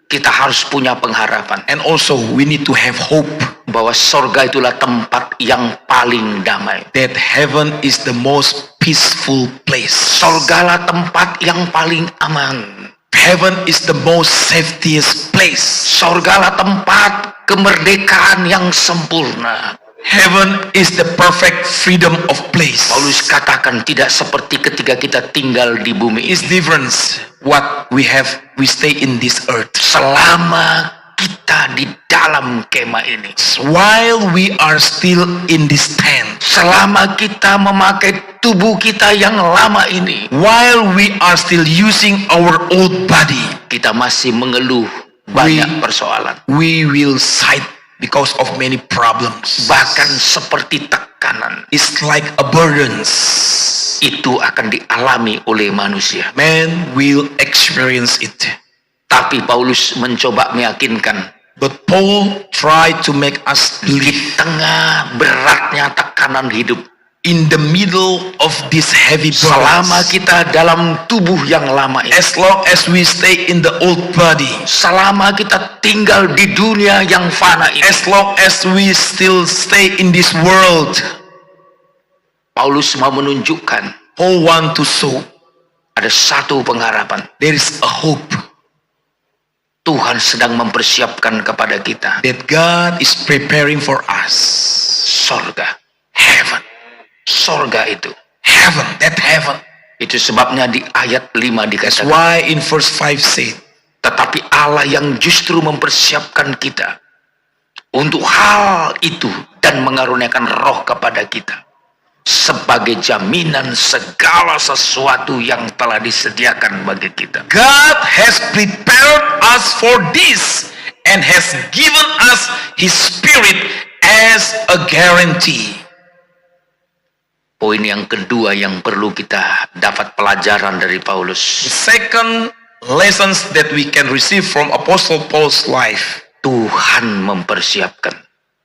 kita harus punya pengharapan And also we need to have hope bahwa sorga itulah tempat yang paling damai. that heaven is the most peaceful place. Sorgalah tempat yang paling aman. Heaven is the most safetiest place. Sorgalah tempat kemerdekaan yang sempurna. Heaven is the perfect freedom of place. Paulus katakan tidak seperti ketika kita tinggal di bumi It's ini. different what we have. We stay in this earth. Selama kita di dalam kemah ini, While we are still in this tent, selama kita memakai tubuh kita yang lama ini, while we are still using our old body, kita masih mengeluh banyak persoalan. we will sigh because of many problems. Bahkan seperti tekanan It's like a burdens. itu akan dialami oleh manusia. Man will experience it. Tapi Paulus mencoba meyakinkan, But Paul tried to make us di believe tengah beratnya tekanan hidup, in the middle of this heavy selama burdens, kita dalam tubuh yang lama ini, as long as we stay in the old body, selama kita tinggal di dunia yang fana ini, as long as we still stay in this world, Paulus mau menunjukkan Paul want to show ada satu pengharapan. there is a hope Tuhan sedang mempersiapkan kepada kita that God is preparing for us. sorga, heaven. Sorga itu. Heaven, that heaven. Itu sebabnya di ayat 5 That's dikatakan, why in verse 5 said, tetapi Allah yang justru mempersiapkan kita untuk hal itu dan mengaruniakan roh kepada kita sebagai jaminan segala sesuatu yang telah disediakan bagi kita. God has prepared us for this and has given us His Spirit as a guarantee. Poin yang kedua yang perlu kita dapat pelajaran dari The Paulus. second lessons that we can receive from Apostle Paul's life. Tuhan mempersiapkan.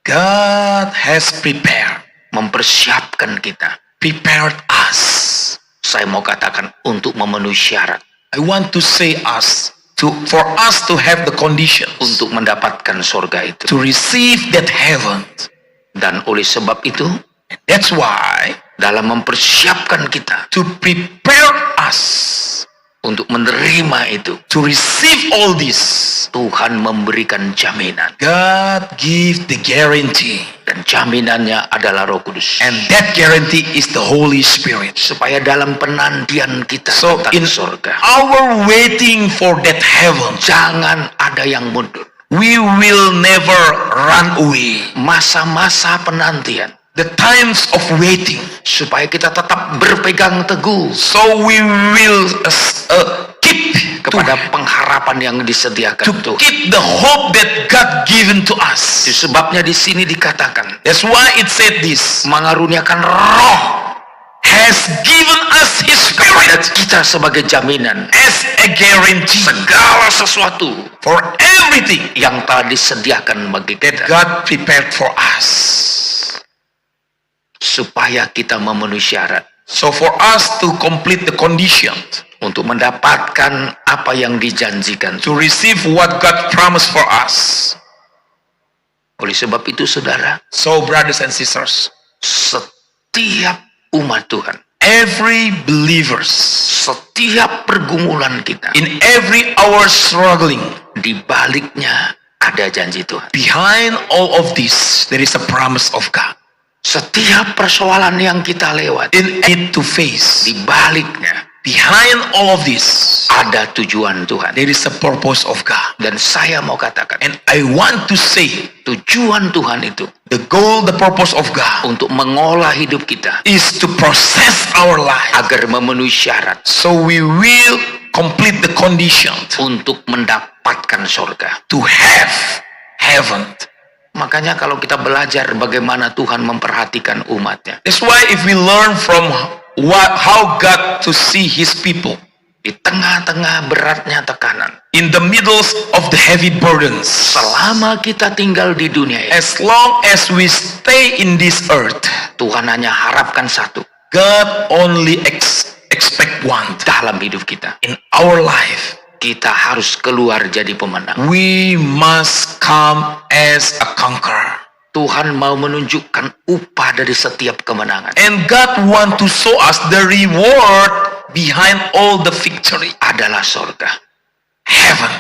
God has Mempersiapkan kita. prepared us. Saya mau katakan untuk memenuhi syarat. I want to say for us to have the conditions Untuk mendapatkan surga itu. to receive that heaven. Dan oleh sebab itu, That's why dalam mempersiapkan kita to prepare us untuk menerima itu, to receive all this, Tuhan memberikan jaminan. God give the guarantee, Dan jaminannya adalah Roh Kudus. and that guarantee is the Holy Spirit. Supaya dalam penantian kita So in tentang surga, our waiting for that heaven, jangan ada yang mundur. we will never run away. Masa-masa penantian, The times of waiting, supaya kita tetap berpegang teguh so we will keep kepada pengharapan yang disediakan to Tuhan. keep the hope that God given to us. Sebabnya di sini dikatakan, That's why it said this, mengaruniakan roh has given us His kepada Spirit kita sebagai jaminan as a guarantee segala sesuatu for everything yang telah disediakan bagi kita, God prepared for us. supaya kita memenuhi syarat So for us to complete the condition, untuk mendapatkan apa yang dijanjikan. to receive what God promised for us. Oleh sebab itu, saudara, So brothers and sisters, setiap umat Tuhan, every believers, setiap pergumulan kita, in every hour struggling, di baliknya ada janji Tuhan. behind all of this, there is a promise of God. Setiap persoalan yang kita lewat, In it to face, di baliknya behind all of this, ada tujuan Tuhan. there is a purpose of God. Dan saya mau katakan, And I want to say, tujuan Tuhan itu the goal, the purpose of God untuk mengolah hidup kita is to process our life, agar memenuhi syarat so we will complete the condition untuk mendapatkan surga. to have heaven. Makanya kalau kita belajar bagaimana Tuhan memperhatikan umatnya, That's why if we learn from how God to see His people di tengah-tengah beratnya tekanan, in the middle of the heavy burdens, selama kita tinggal di dunia ini, as long as we stay in this earth, Tuhan hanya harapkan satu God only expect one dalam hidup kita. in our life. Kita harus keluar jadi pemenang. We must come as a conqueror. Tuhan mau menunjukkan upah dari setiap kemenangan. And God want to show us the reward behind all the victory. Adalah surga. Heaven.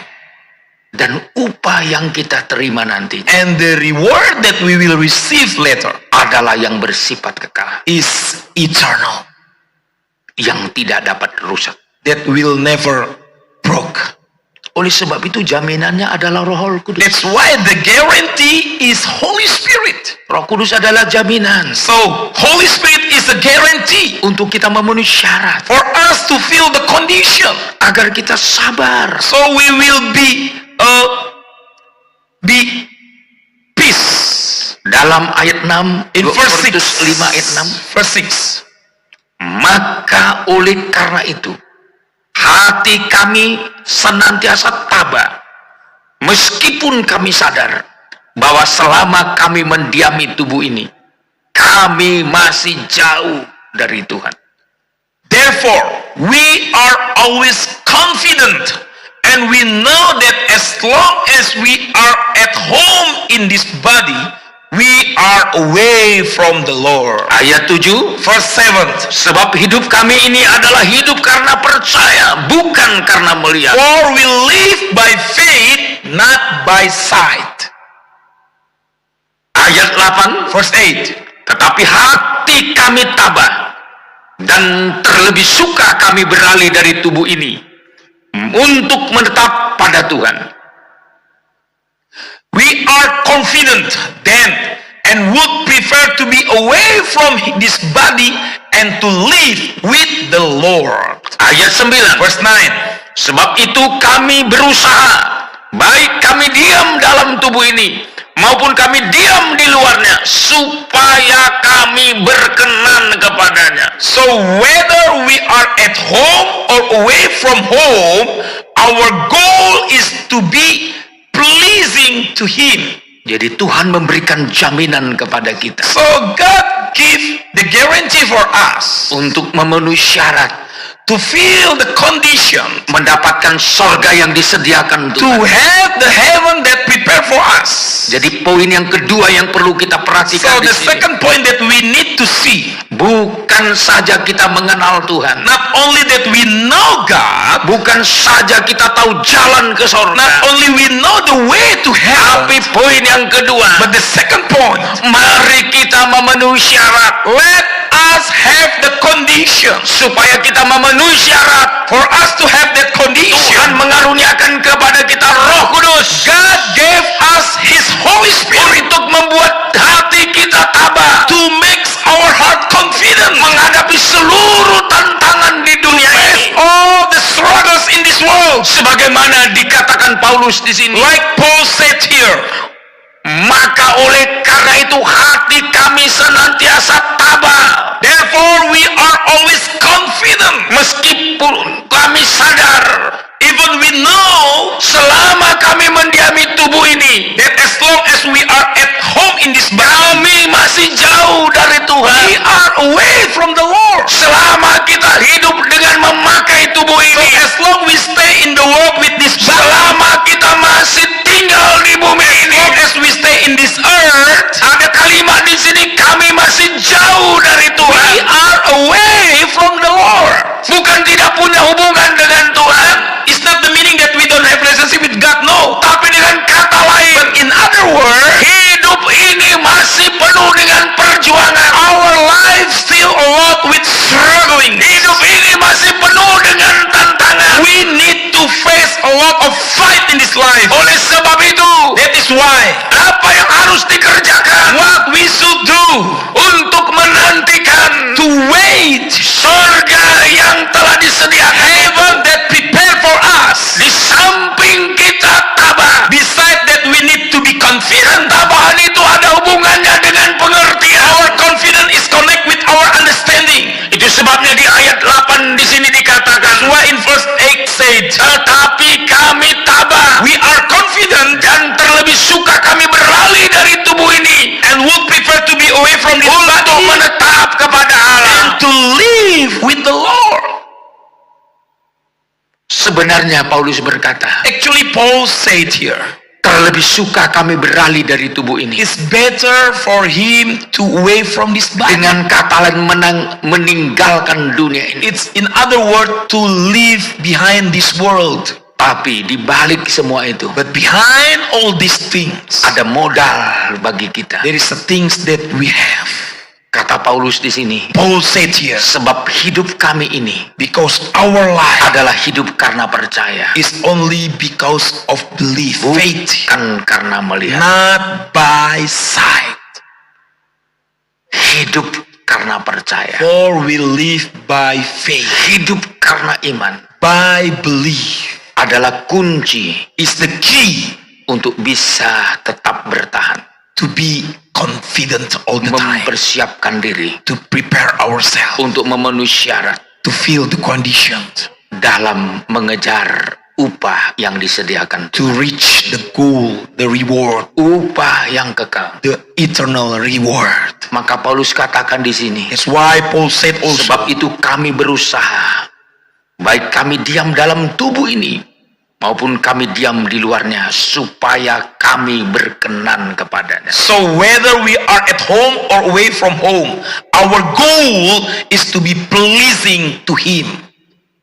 Dan upah yang kita terima nanti And the reward that we will receive later adalah yang bersifat kekal, is eternal. yang tidak dapat rusak. That will never broke. Oleh sebab itu jaminannya adalah Roh Kudus. That's why the guarantee is Holy Spirit. Roh Kudus adalah jaminan So Holy Spirit is a guarantee untuk kita memenuhi syarat, for us to feel the condition. agar kita sabar. So we will be peace. Dalam ayat 6, In verse 6. Korintus 5 ayat 6, Verse 6. maka oleh karena itu hati kami senantiasa tabah, meskipun kami sadar bahwa selama kami mendiami tubuh ini, kami masih jauh dari Tuhan. Therefore, we are always confident, and we know that as long as we are at home in this body, we are away from the Lord. Ayat 7, Verse 7. sebab hidup kami ini adalah hidup karena percaya, bukan karena melihat. For we live by faith, not by sight. Ayat 8, Verse 8. tetapi hati kami tabah, dan terlebih suka kami beralih dari tubuh ini untuk menetap pada Tuhan. We are confident then, and would prefer to be away from this body and to live with the Lord. Ayat 9, Verse 9. sebab itu kami berusaha, baik kami diam dalam tubuh ini maupun kami diam di luarnya, supaya kami berkenan kepadanya. So whether we are at home or away from home, our goal is to be pleasing to Him. Jadi Tuhan memberikan jaminan kepada kita So God give the guarantee for us untuk memenuhi syarat, to feel the condition, mendapatkan sorga yang disediakan to Tuhan. have the heaven that prepared for us. Jadi poin yang kedua yang perlu kita So perhatikan di the sini, second point that we need to see, bukan saja kita mengenal Tuhan, not only that we know God, bukan saja kita tahu jalan ke not sorga, only we know the way to heaven, tapi poin yang kedua, but the second point, mari kita memenuhi syarat. let us have the condition. Supaya kita memenuhi syarat, For us to have that condition, Tuhan mengaruniakan kepada kita Roh Kudus God gave us His Holy Spirit untuk membuat hati kita tabah, to make our heart confident menghadapi seluruh tantangan di dunia ini. all the struggles in this world. Sebagaimana dikatakan Paulus di sini, Like Paul said here, maka oleh karena itu hati kami senantiasa tabah, therefore we are always confident, meskipun kami sadar even we know selama kami mendiami tubuh ini, that as long as we are at home in this body, kami masih jauh dari we Tuhan. are away from the Lord. Selama kita hidup dengan memakai tubuh So ini, as long we stay in the world with this body, selama kita masih tinggal di bumi ini, long as we stay in this earth, ada kalimat di sini, kami masih jauh dari we Tuhan. are away from the Lord. Bukan tidak punya hubungan dengan Tuhan, It's not the meaning that we don't have relationship with God, no. tapi dengan kata lain, But in other words, hidup ini masih penuh dengan perjuangan. our life still a lot with struggling. Hidup ini masih penuh dengan tantangan. We need to face a lot of fight in this life. Oleh sebab itu, That is why apa yang harus dikerjakan what we should do untuk menantikan to wait surga yang telah disediakan heaven that prepared for us. di samping kita tabah. Besides that, we need to be confident. Tabahan itu ada hubungannya dengan pengertian. Our confidence is connect with our understanding. Itu sebabnya di ayat 8 di sini dikatakan, Why in verse 8 said, tetapi kami tabah we are confident dan terlebih suka kami beralih dari tubuh ini and would prefer to be away from this untuk body menetap kepada Allah. and to live with the Lord. Sebenarnya Paulus berkata, Actually, Paul said here, terlebih suka kami beralih dari tubuh ini. it's better for him to away from this body. Dengan kata lain, meninggalkan dunia ini. It's in other words to live behind this world. Tapi di balik semua itu, But behind all these things, ada modal bagi kita. there is the things that we have. Kata Paulus di sini, Paul said here, sebab hidup kami ini because our life adalah hidup karena percaya, is only because of belief, faith, bukan karena melihat. not by sight. Hidup karena percaya, For we live by faith, hidup karena iman by belief adalah kunci is the key untuk bisa tetap bertahan, to be confident all the time, mempersiapkan diri to prepare ourselves, untuk memenuhi syarat to feel the conditions, dalam mengejar upah yang disediakan, to reach the goal, the reward, upah yang kekal. the eternal reward. Maka Paulus katakan di sini, That's why Paul said also, sebab itu kami berusaha, baik kami diam dalam tubuh ini maupun kami diam di luarnya, supaya kami berkenan kepadanya. so whether we are at home or away from home, our goal is to be pleasing to Him.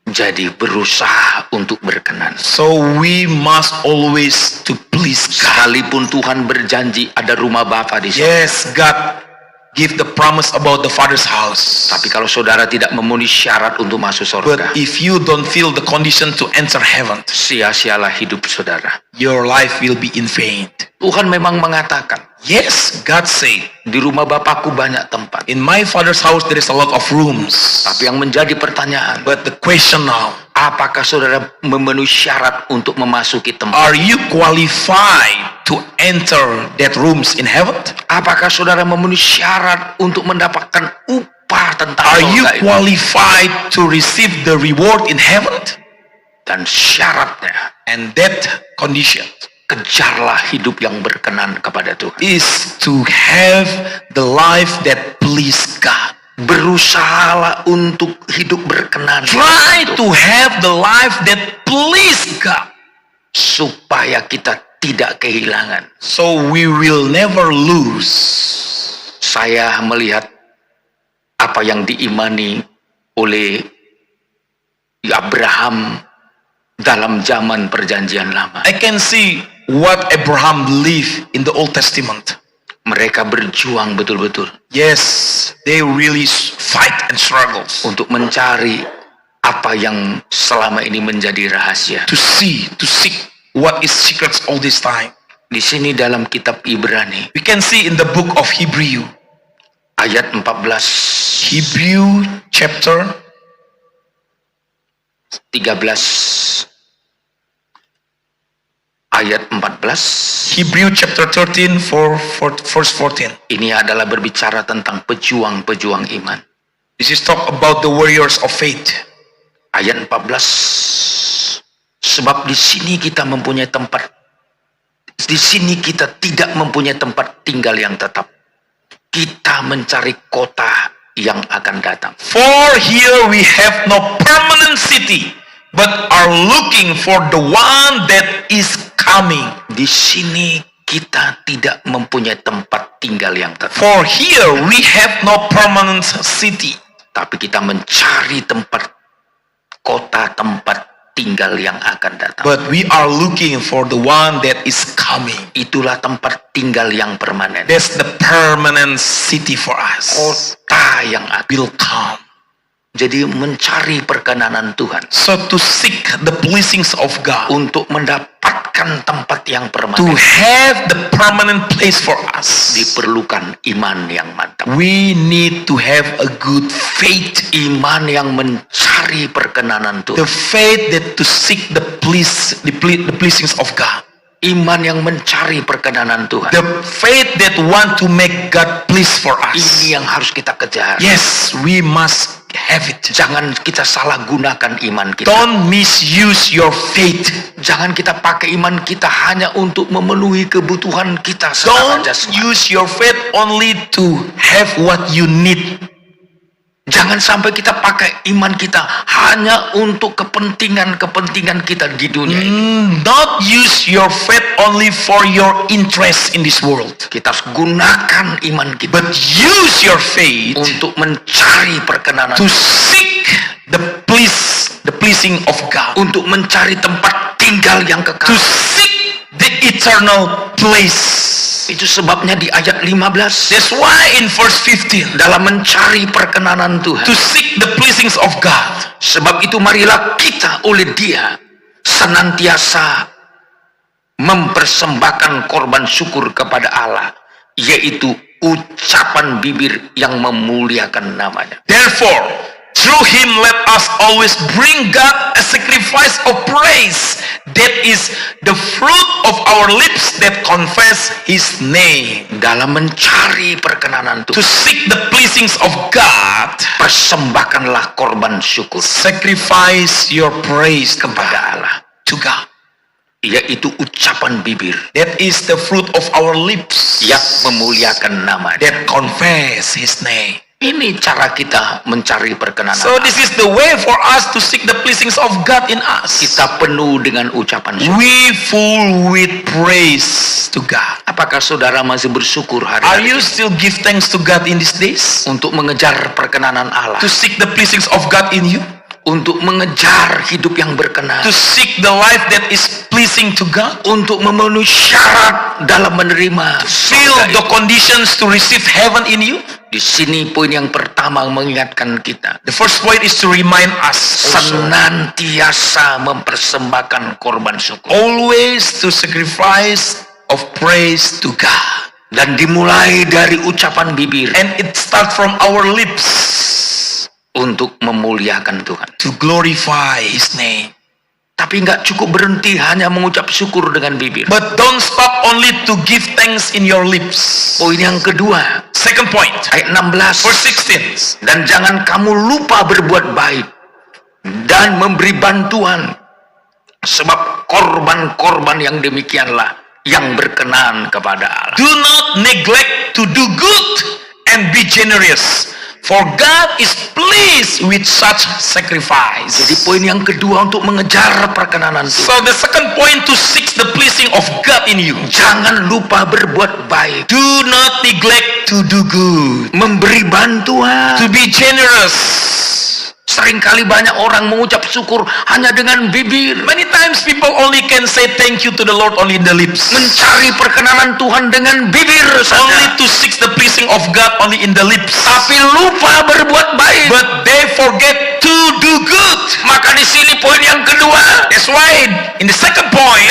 Jadi berusaha untuk berkenan. So we must always to please God. Sekalipun Tuhan berjanji ada rumah Bapa di sana. Yes, God give the promise about the Father's house. Tapi kalau saudara tidak memenuhi syarat untuk masuk surga, But if you don't feel the condition to enter heaven, sia-sialah hidup saudara. your life will be in vain. Tuhan memang mengatakan, Yes, God said, di rumah Bapakku banyak tempat. in my Father's house there is a lot of rooms. Tapi yang menjadi pertanyaan, But the question now, apakah saudara memenuhi syarat untuk memasuki tempat? are you qualified to to enter that rooms in heaven? Apakah saudara memenuhi syarat untuk mendapatkan upah tentang Are you surga itu? qualified to receive the reward in heaven? Dan syaratnya, And that condition kejarlah hidup yang berkenan kepada Tuhan. is to have the life that please God. Berusahalah untuk hidup berkenan Try kepada to Tuhan, have the life that please God, supaya kita tidak kehilangan. so we will never lose. Saya melihat apa yang diimani oleh Abraham dalam zaman perjanjian lama. I can see what Abraham lived in the Old Testament. Mereka berjuang betul-betul Yes, they really fight and struggles untuk mencari apa yang selama ini menjadi rahasia. to seek what is secrets all this time. Di sini dalam kitab Ibrani We can see in the book of Hebrew ayat 14, Hebrew chapter 13, ayat 14. Hebrew chapter 13 verse 14. Ini adalah berbicara tentang pejuang-pejuang iman. This is talk about the warriors of faith. Ayat 14. Sebab di sini kita mempunyai tempat. Di sini kita tidak mempunyai tempat tinggal yang tetap. Kita mencari kota yang akan datang. For here we have no permanent city, but are looking for the one that is coming. Di sini kita tidak mempunyai tempat tinggal yang tetap. For here we have no permanent city, Tapi kita mencari kota tempat tinggal yang akan datang. but we are looking for the one that is coming. Itulah tempat tinggal yang permanen. That's the permanent city for us. Kota yang Will come. Jadi mencari perkenanan Tuhan So to seek the blessings of God, untuk mendapatkan tempat yang to permanen, have the permanent place for us, diperlukan iman yang mantap. we need to have a good faith. Iman yang mencari perkenanan The Tuhan. faith that to seek the blessings of God. Iman yang mencari perkenanan Tuhan. The faith that want to make God pleased for us. Ini yang harus kita kejar. Yes, we must have it. Jangan kita salah gunakan iman kita. Don't misuse your faith. Jangan kita pakai iman kita hanya untuk memenuhi kebutuhan kita Don't secara jasmani. use your faith only to have what you need. Jangan sampai kita pakai iman kita hanya untuk kepentingan kita di dunia ini. Not use your faith only for your interest in this world, Kita harus gunakan iman kita but use your faith untuk mencari perkenanan, to seek the pleasing of God, untuk mencari tempat tinggal yang to kekal. seek the eternal place. Itu sebabnya di ayat 15, That's why in verse 15, dalam mencari perkenanan Tuhan, to seek the blessings of God, sebab itu marilah kita oleh Dia senantiasa mempersembahkan korban syukur kepada Allah, yaitu ucapan bibir yang memuliakan namanya. therefore through him let us always bring God a sacrifice of praise, that is the fruit of our lips that confess his name. Dalam mencari perkenanan To Tuhan, seek the blessings of God, persembahkanlah korban syukur sacrifice your praise kepada Allah, to God. yaitu ucapan bibir That is the fruit of our lips yang memuliakan namanya. that confess his name. Ini cara kita mencari perkenanan So Allah. this is the way for us to seek the blessings of God in us. Kita penuh dengan ucapan syukur. We full with praise to God. Apakah saudara masih bersyukur Are hari you ini still give thanks to God in these days? untuk mengejar perkenanan Allah, To seek the blessings of God in you? untuk mengejar hidup yang berkenan, To seek the life that is pleasing to God? untuk memenuhi syarat dalam menerima Feel surga the itu? conditions to receive heaven in you? Di sini poin yang pertama mengingatkan kita The first point is to remind us also, senantiasa mempersembahkan korban syukur, always to sacrifice of praise to God. dan dimulai dari ucapan bibir And it starts from our lips untuk memuliakan Tuhan. to glorify his name. Tapi nggak cukup berhenti hanya mengucap syukur dengan bibir. But don't stop only to give thanks in your lips. Poin yang kedua, Second point, ayat 16. verse 16. Dan jangan kamu lupa berbuat baik dan memberi bantuan, sebab korban-korban yang demikianlah yang berkenan kepada Allah. Do not neglect to do good and be generous, for God is pleased with such sacrifice. Jadi poin yang kedua untuk mengejar perkenanan Tuhan. So the second point, to seek the pleasing of God in you. Jangan lupa berbuat baik, Do not neglect to do good, memberi bantuan. to be generous. Seringkali banyak orang mengucap syukur hanya dengan bibir, Many times people only can say thank you to the Lord only in the lips. mencari perkenanan Tuhan dengan bibir Only saja, to seek the pleasing of God only in the lips. tapi lupa berbuat baik. But they forget to do good. Maka di sini poin yang kedua, That's why in the second point,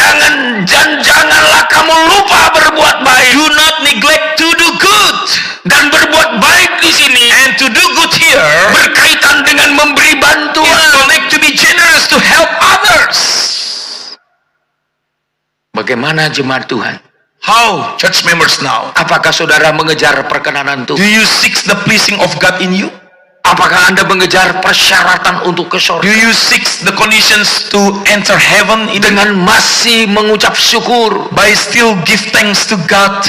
janganlah kamu lupa berbuat baik. do not neglect to do good. Dan berbuat baik di sini And to do good here berkaitan dengan memberi is bantuan. connect to be generous, to help others. Bagaimana jemaat Tuhan? How, church members now? Apakah saudara mengejar perkenanan Do Tuhan? you seek the pleasing of God in you? Apakah Anda mengejar persyaratan untuk ke Do surga you seek the conditions to enter heaven in dengan masih mengucap syukur, by still give thanks to God,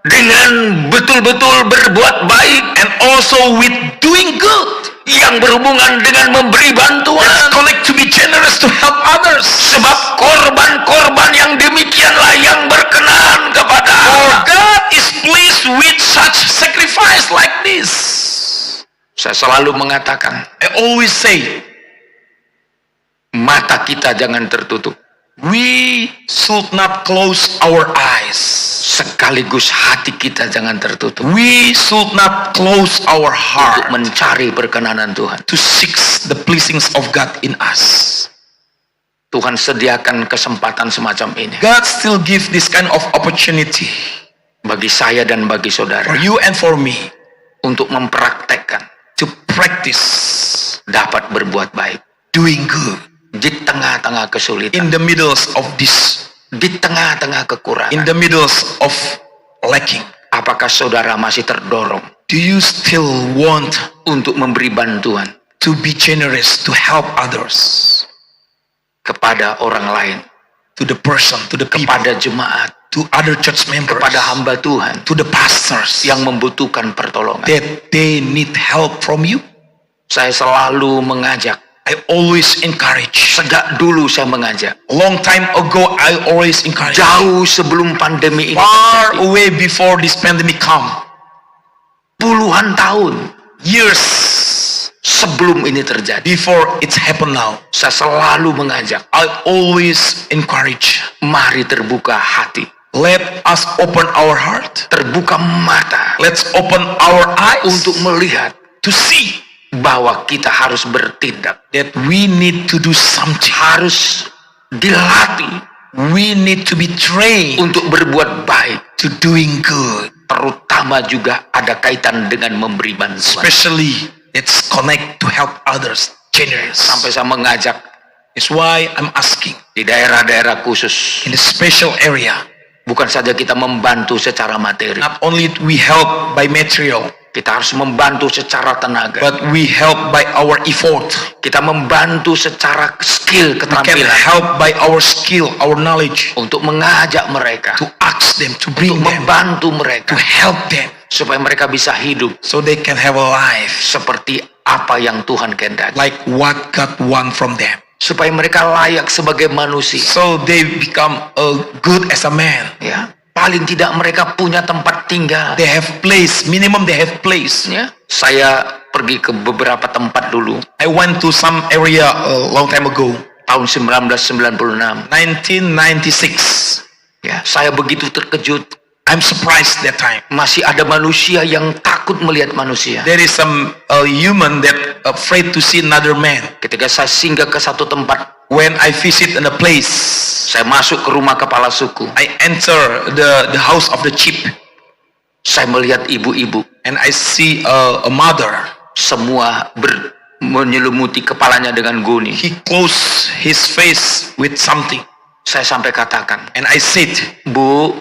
dengan betul-betul berbuat baik, and also with doing good? yang berhubungan dengan memberi bantuan? Let's connect to be generous to help others. Sebab korban-korban yang demikianlah yang berkenan kepada For Allah. God is pleased with such sacrifice like this. Saya selalu mengatakan, I always say, mata kita jangan tertutup, we should not close our eyes. sekaligus hati kita jangan tertutup We should not close our untuk heart mencari perkenanan Tuhan. to seek the pleasings of God in us. Tuhan sediakan kesempatan semacam ini God still gives this kind of opportunity bagi saya dan bagi for saudara you and for me untuk mempraktekkan to practice dapat berbuat baik doing good di tengah-tengah kesulitan, in the middle of this, di tengah-tengah in kekurangan. the middle of lacking. Apakah saudara masih terdorong Do you still want untuk memberi bantuan to be generous, to help others, kepada orang lain, to the person, to the people, kepada jemaat, to other church members, kepada hamba Tuhan to the pastors yang membutuhkan pertolongan? that they need help from you? Saya selalu mengajak, I always encourage. sejak dulu saya mengajak, Long time ago, I always encourage. jauh sebelum pandemi ini Far terjadi, away before this pandemic come, puluhan tahun years sebelum ini terjadi, before it's happened now, saya selalu mengajak, I always encourage. mari terbuka hati, Let us open our heart. terbuka mata Let's open our eyes untuk melihat to see bahwa kita harus bertindak, that we need to do something. harus dilatih We need to be trained untuk berbuat baik, to doing good, terutama juga ada kaitan dengan memberi bantuan. especially let's connect to help others, generous. Sampai saya mengajak That's why I'm asking, di daerah-daerah khusus, in the special area, bukan saja kita membantu secara materi, not only we help by material, kita harus membantu secara tenaga, but we help by our effort. kita membantu secara skill, We can keterampilan, help by our skill, our knowledge, untuk mengajak mereka, to ask them, to untuk bring them, membantu mereka, to help them, supaya mereka bisa hidup so they can have a life seperti apa yang Tuhan kehendaki, like what God wants from them. supaya mereka layak sebagai manusia. So they become good as a man. Ya, paling tidak mereka punya tempat tinggal. They have place, minimum they have place. Ya, saya pergi ke beberapa tempat dulu I went to some area a long time ago, tahun 1996. 1996. Ya, saya begitu terkejut. I'm surprised that time. Masih ada manusia yang takut melihat manusia. There is some human that afraid to see another man. Ketika saya singgah ke satu tempat, When I visit in a place, saya masuk ke rumah kepala suku. I enter the house of the chief, Saya melihat ibu-ibu and I see a mother. semua menyelumuti kepalanya dengan goni. He closed his face with something. Saya sampai katakan, And I said, Bu,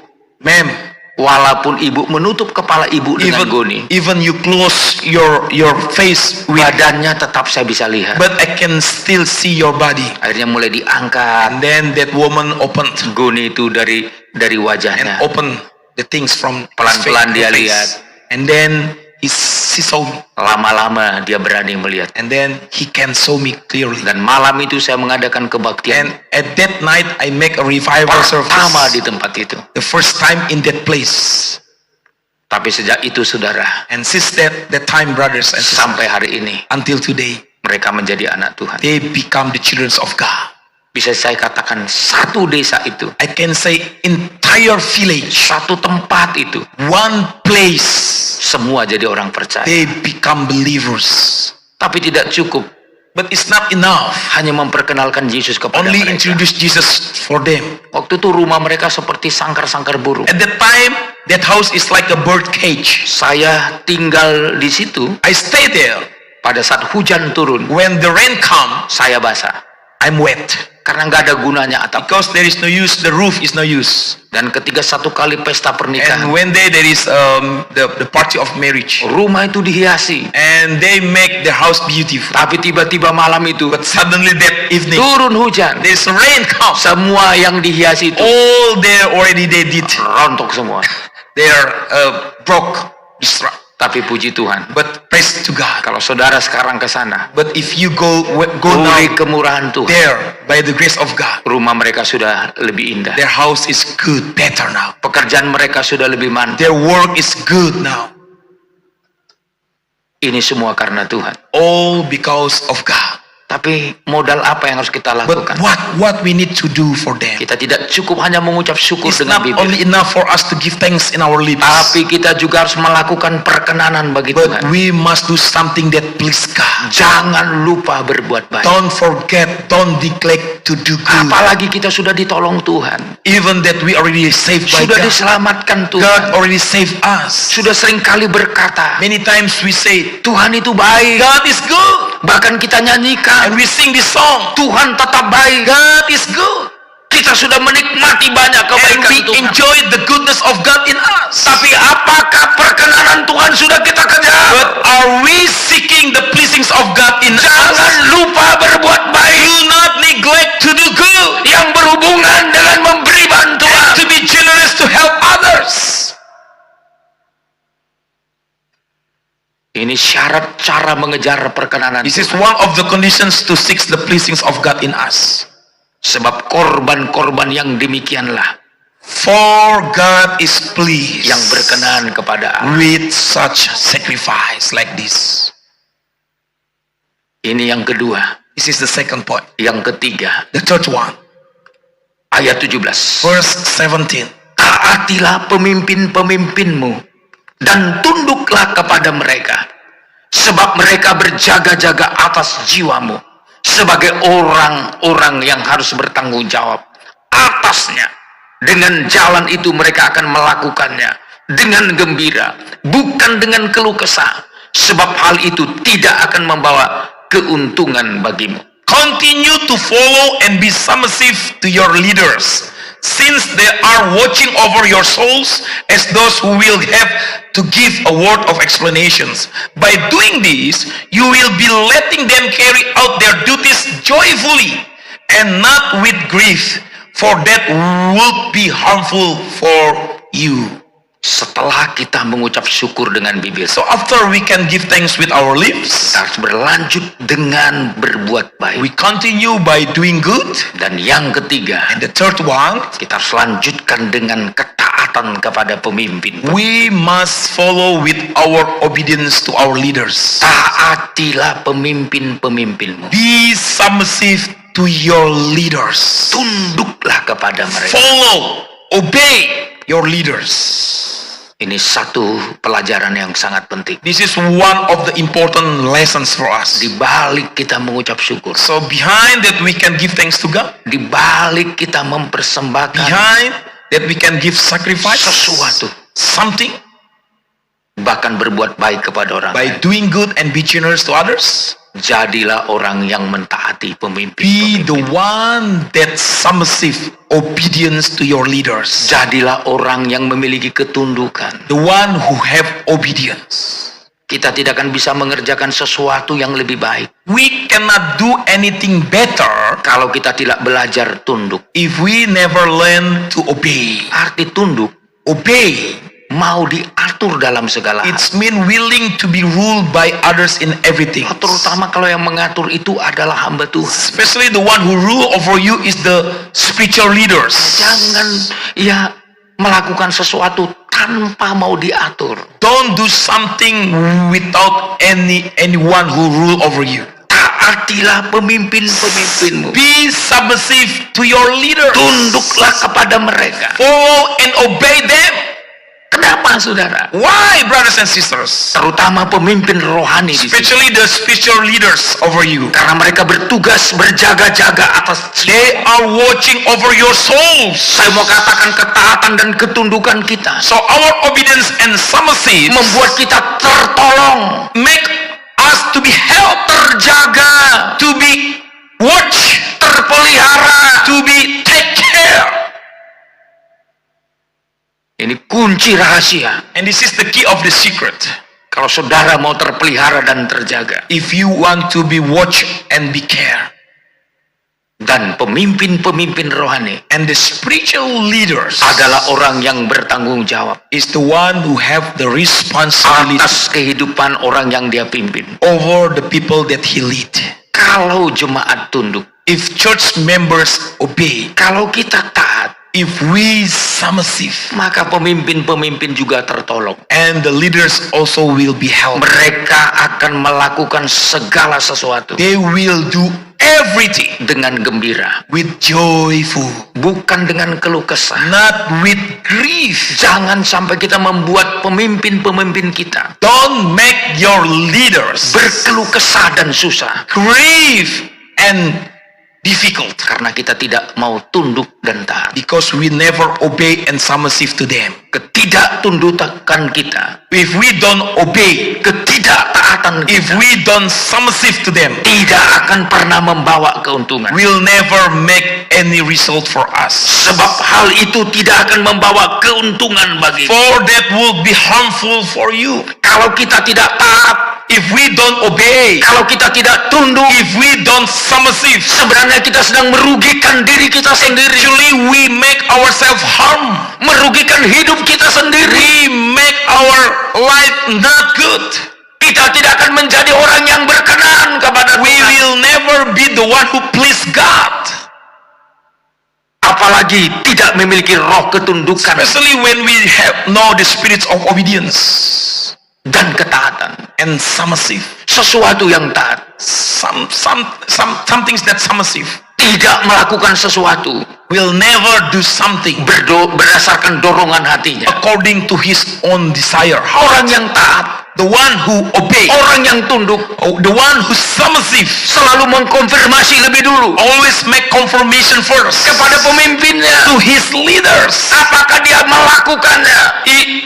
ma'am, walaupun ibu menutup kepala ibu dengan goni, even you close your face with, badannya tetap saya bisa lihat. but I can still see your body. Akhirnya mulai diangkat And then that woman opened goni itu dari and wajahnya. opened the things from his Pelan-pelan dia face. lihat. And then she saw me. Lama-lama dia berani melihat. And then he can show me clearly. Dan malam itu saya mengadakan kebaktian And at that night, I make a revival pertama di service. tempat itu. The first time in that place. Tapi sejak itu saudara, And since that time, brothers and sisters, sampai hari ini until today, mereka menjadi anak Tuhan. they become the children of God. Bisa saya katakan satu desa itu, I can say entire village, satu tempat itu, one place, semua jadi orang percaya. they become believers. Tapi tidak cukup But it's not enough. hanya memperkenalkan Yesus kepada Only mereka. introduce Jesus for them. Waktu itu rumah mereka seperti sangkar-sangkar burung. At that time, that house is like a bird cage. Saya tinggal di situ. I stay there. Pada saat hujan turun, When the rain comes, saya basah. I'm wet. Karena nggak ada gunanya atap. Because there is no use, the roof is no use. Dan ketika satu kali pesta pernikahan, And when there is the party of marriage, rumah itu dihiasi. and they make the house beautiful. Tapi tiba-tiba malam itu But suddenly that evening, turun hujan. there's rain comes. Semua yang dihiasi itu All there already they did. rontok semua. They are broke, destroyed. Tapi puji Tuhan, But praise to God. kalau saudara sekarang ke sana, But if you go oleh now kemurahan Tuhan, there by the grace of God, rumah mereka sudah lebih indah. their house is good, better now. Pekerjaan mereka sudah lebih mantap. Their work is good now. Ini semua karena Tuhan. All because of God. Tapi modal apa yang harus kita But lakukan? what we need to do for them? Kita tidak cukup hanya mengucap syukur It's dengan not bibir, only enough for us to give thanks in our lips, tapi kita juga harus melakukan perkenanan bagi but Tuhan. we must do something that please God. Jangan lupa berbuat baik. Don't forget, don't neglect to do good. Apalagi kita sudah ditolong Tuhan, Even that we already saved by sudah God. diselamatkan God Tuhan, already saved us. sudah seringkali berkata, Many times we say, Tuhan itu baik. God is good. Bahkan kita nyanyikan, And we sing this song, Tuhan tetap baik. God is good. Kita sudah menikmati banyak And kebaikan we Tuhan. enjoy the goodness of God in us. Tapi apakah perkenanan Tuhan sudah kita kejar? But are we seeking the pleasings of God in Jangan us? lupa berbuat baik Do not neglect to do good. yang berhubungan dengan memberi bantuan. To be generous to help others. Ini syarat cara mengejar perkenanan This is Tuhan. one of the conditions to seek the pleasings of God in us. Sebab korban-korban yang demikianlah For God is pleased yang berkenan kepada Allah. with such sacrifice like this. Ini yang kedua. This is the second point. Yang ketiga, The third one, ayat 17. verse 17. Taatilah pemimpin-pemimpinmu dan tunduklah kepada mereka, sebab mereka berjaga-jaga atas jiwamu sebagai orang-orang yang harus bertanggung jawab atasnya. Dengan jalan itu mereka akan melakukannya dengan gembira, bukan dengan keluh kesah, sebab hal itu tidak akan membawa keuntungan bagimu. Continue to follow and be submissive to your leaders, since they are watching over your souls as those who will have to give a word of explanations. By doing this, you will be letting them carry out their duties joyfully and not with grief, for that would be harmful for you. Setelah kita mengucap syukur dengan bibir, So after we can give thanks with our lips, kita harus berlanjut dengan berbuat baik. we continue by doing good. Dan yang ketiga, And the third one, kita harus lanjutkan dengan ketaatan kepada pemimpin. we must follow with our obedience to our leaders. Taatilah pemimpin-pemimpinmu. Be submissive to your leaders. Tunduklah kepada mereka. Follow, obey your leaders. Ini satu pelajaran yang sangat penting. This is one of the important lessons for us. Di balik kita mengucap syukur, So behind that we can give thanks to God. di balik kita mempersembahkan Behind that we can give sacrifice. sesuatu, Something. bahkan berbuat baik kepada orang By lain. doing good and be generous to others. Jadilah orang yang mentaati Be pemimpin. the one that submissive obedience to your leaders. Jadilah orang yang memiliki ketundukan. The one who have obedience. Kita tidak akan bisa mengerjakan sesuatu yang lebih baik We cannot do anything better kalau kita tidak belajar tunduk. if we never learn to obey. Arti tunduk, Obey. mau diatur dalam segala hal. It's mean willing to be ruled by others in everything. Terutama kalau yang mengatur itu adalah hamba Tuhan. Especially the one who rule over you is the spiritual leaders. Jangan ya melakukan sesuatu tanpa mau diatur. Don't do something without anyone who rule over you. Taatilah pemimpin-pemimpinmu. Be submissive to your leaders. Tunduklah kepada mereka. Follow and obey them. Kenapa saudara? Why, brothers and sisters? Terutama pemimpin rohani di sini. Especially the spiritual leaders over you. Karena mereka bertugas berjaga-jaga atas jiwa. They are watching over your souls. Saya mau katakan ketaatan dan ketundukan kita So our obedience and submissive membuat kita tertolong, make us to be helped, terjaga, to be watched, terpelihara. to be take care. Ini kunci rahasia. And this is the key of the secret. Kalau saudara mau terpelihara dan terjaga, If you want to be watched and be care. dan pemimpin-pemimpin rohani And the spiritual leaders adalah orang yang bertanggung jawab is the one who have the responsibility atas kehidupan orang yang dia pimpin. over the people that he lead. Kalau jemaat tunduk, If church members obey, kalau kita taat, if we submissive, maka pemimpin-pemimpin juga tertolong. and the leaders also will be helped. Mereka akan melakukan segala sesuatu They will do everything dengan gembira, with joyful, bukan dengan keluh kesah. not with grief. Jangan sampai kita membuat pemimpin-pemimpin kita Don't make your leaders berkeluh kesah dan susah grieve and difficult karena kita tidak mau tunduk dan taat. because we never obey and submissive to them. Ketidaktundukan kita, If we don't obey, ketidaktaatan if kita we don't submissive to them, tidak akan pernah membawa keuntungan. we'll never make any result for us. Sebab hal itu tidak akan membawa keuntungan bagi. For that will be harmful for you. Kalau kita tidak taat, If we don't obey, kalau kita tidak tunduk, if we don't submissive, sebenarnya kita sedang merugikan diri kita sendiri, actually we make ourselves harm. merugikan hidup kita sendiri. We make our life not good. Kita tidak akan menjadi orang yang berkenan kepada We Tuhan. will never be the one who please God. Apalagi tidak memiliki roh ketundukan Especially when we have know the spirits of obedience dan ketaatan. and submissive. Sesuatu yang taat, Some things that submissive tidak melakukan sesuatu will never do something berdasarkan dorongan hatinya. according to his own desire. Orang yang taat, The one who obey, orang yang tunduk, the one who submissive, selalu mengkonfirmasi lebih dulu always make confirmation first kepada pemimpinnya. to his leaders. Apakah dia melakukannya?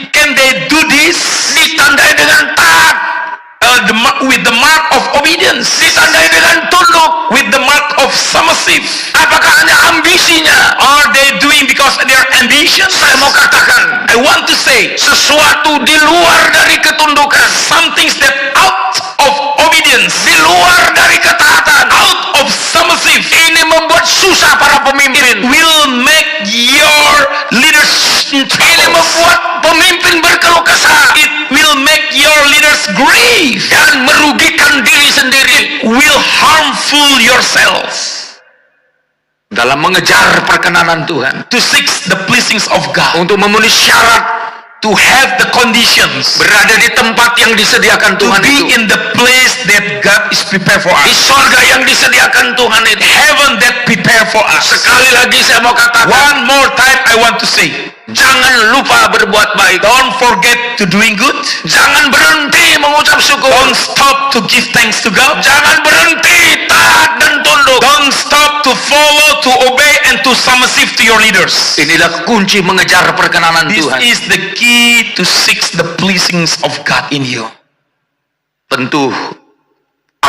Can they do this Ditandai dengan taat, with the mark of obedience, ditandai dengan tunduk. with the mark of submissive? Apakah hanya ambisinya? Are they doing because of their ambition? Saya mau katakan, I want to say sesuatu di luar dari ketundukan, some things that out of obedience, di luar dari ketaatan, out of submissive, ini membuat susah para pemimpin. will make your leaders in Ini trouble. membuat pemimpin berkeluh kesah It will make your leaders grieve, dan merugikan diri sendiri will harmful yourself dalam mengejar perkenanan Tuhan, to seek the blessings of God, untuk memenuhi syarat to have the conditions, berada di tempat yang disediakan to Tuhan be itu, in the place that God is prepared for di us, sorga yang disediakan Tuhan itu. heaven that prepared for us. Sekali lagi saya mau katakan, One more time I want to say, jangan lupa berbuat baik, don't forget to doing good. jangan berhenti mengucap syukur, Don't stop to give thanks to God. jangan berhenti taat dan tunduk. Don't stop to follow, to obey, and to submissive to your leaders. Inilah kunci mengejar perkenanan This Tuhan. is the key to seek the blessings of God in you. Tentu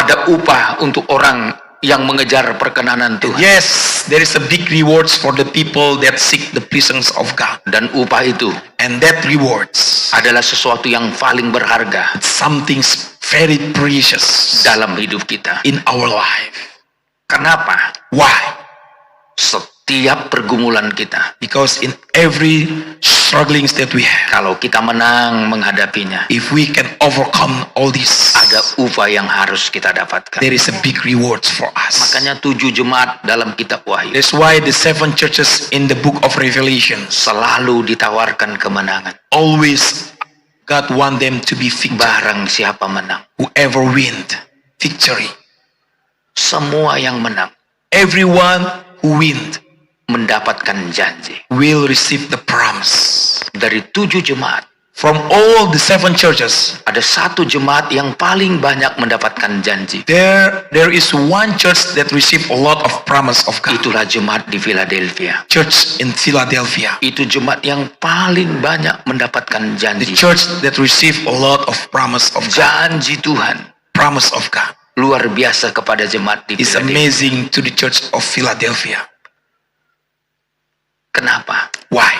Ada upah untuk orang yang mengejar perkenanan Tuhan. Yes, there is a big rewards for the people that seek the presence of God. Dan upah itu And that rewards, adalah sesuatu yang paling berharga it's something very precious dalam hidup kita. in our life. Kenapa? Why? Setiap pergumulan kita, Because in every strugglings that we have, kalau kita menang menghadapinya, if we can overcome all this, ada upah yang harus kita dapatkan. there is a big rewards for us. Makanya 7 jemaat dalam kitab Wahyu That's why the 7 churches in the book of Revelation, selalu ditawarkan kemenangan. always God want them to be victor. Barang siapa menang, Whoever win, victory. semua yang menang Everyone who win mendapatkan janji. will receive the promise. Dari 7 jemaat, From all the 7 churches, ada 1 jemaat yang paling banyak mendapatkan janji. there is one church that received a lot of promise of God. Itulah jemaat di Philadelphia. Church in Philadelphia. Itu jemaat yang paling banyak mendapatkan The janji. church that received a lot of promise of God. Janji Tuhan Promise of God. luar biasa kepada jemaat di It's Philadelphia. amazing to the church of Philadelphia. Kenapa? Why?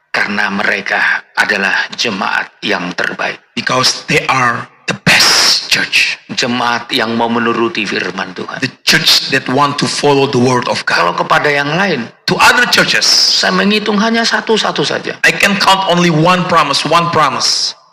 Karena mereka adalah jemaat yang terbaik. Because they are the best church. Jemaat yang mau menuruti firman Tuhan. The church that want to follow the word of God. Kalau kepada yang lain, To other churches, saya menghitung hanya satu-satu saja. I can count only one promise.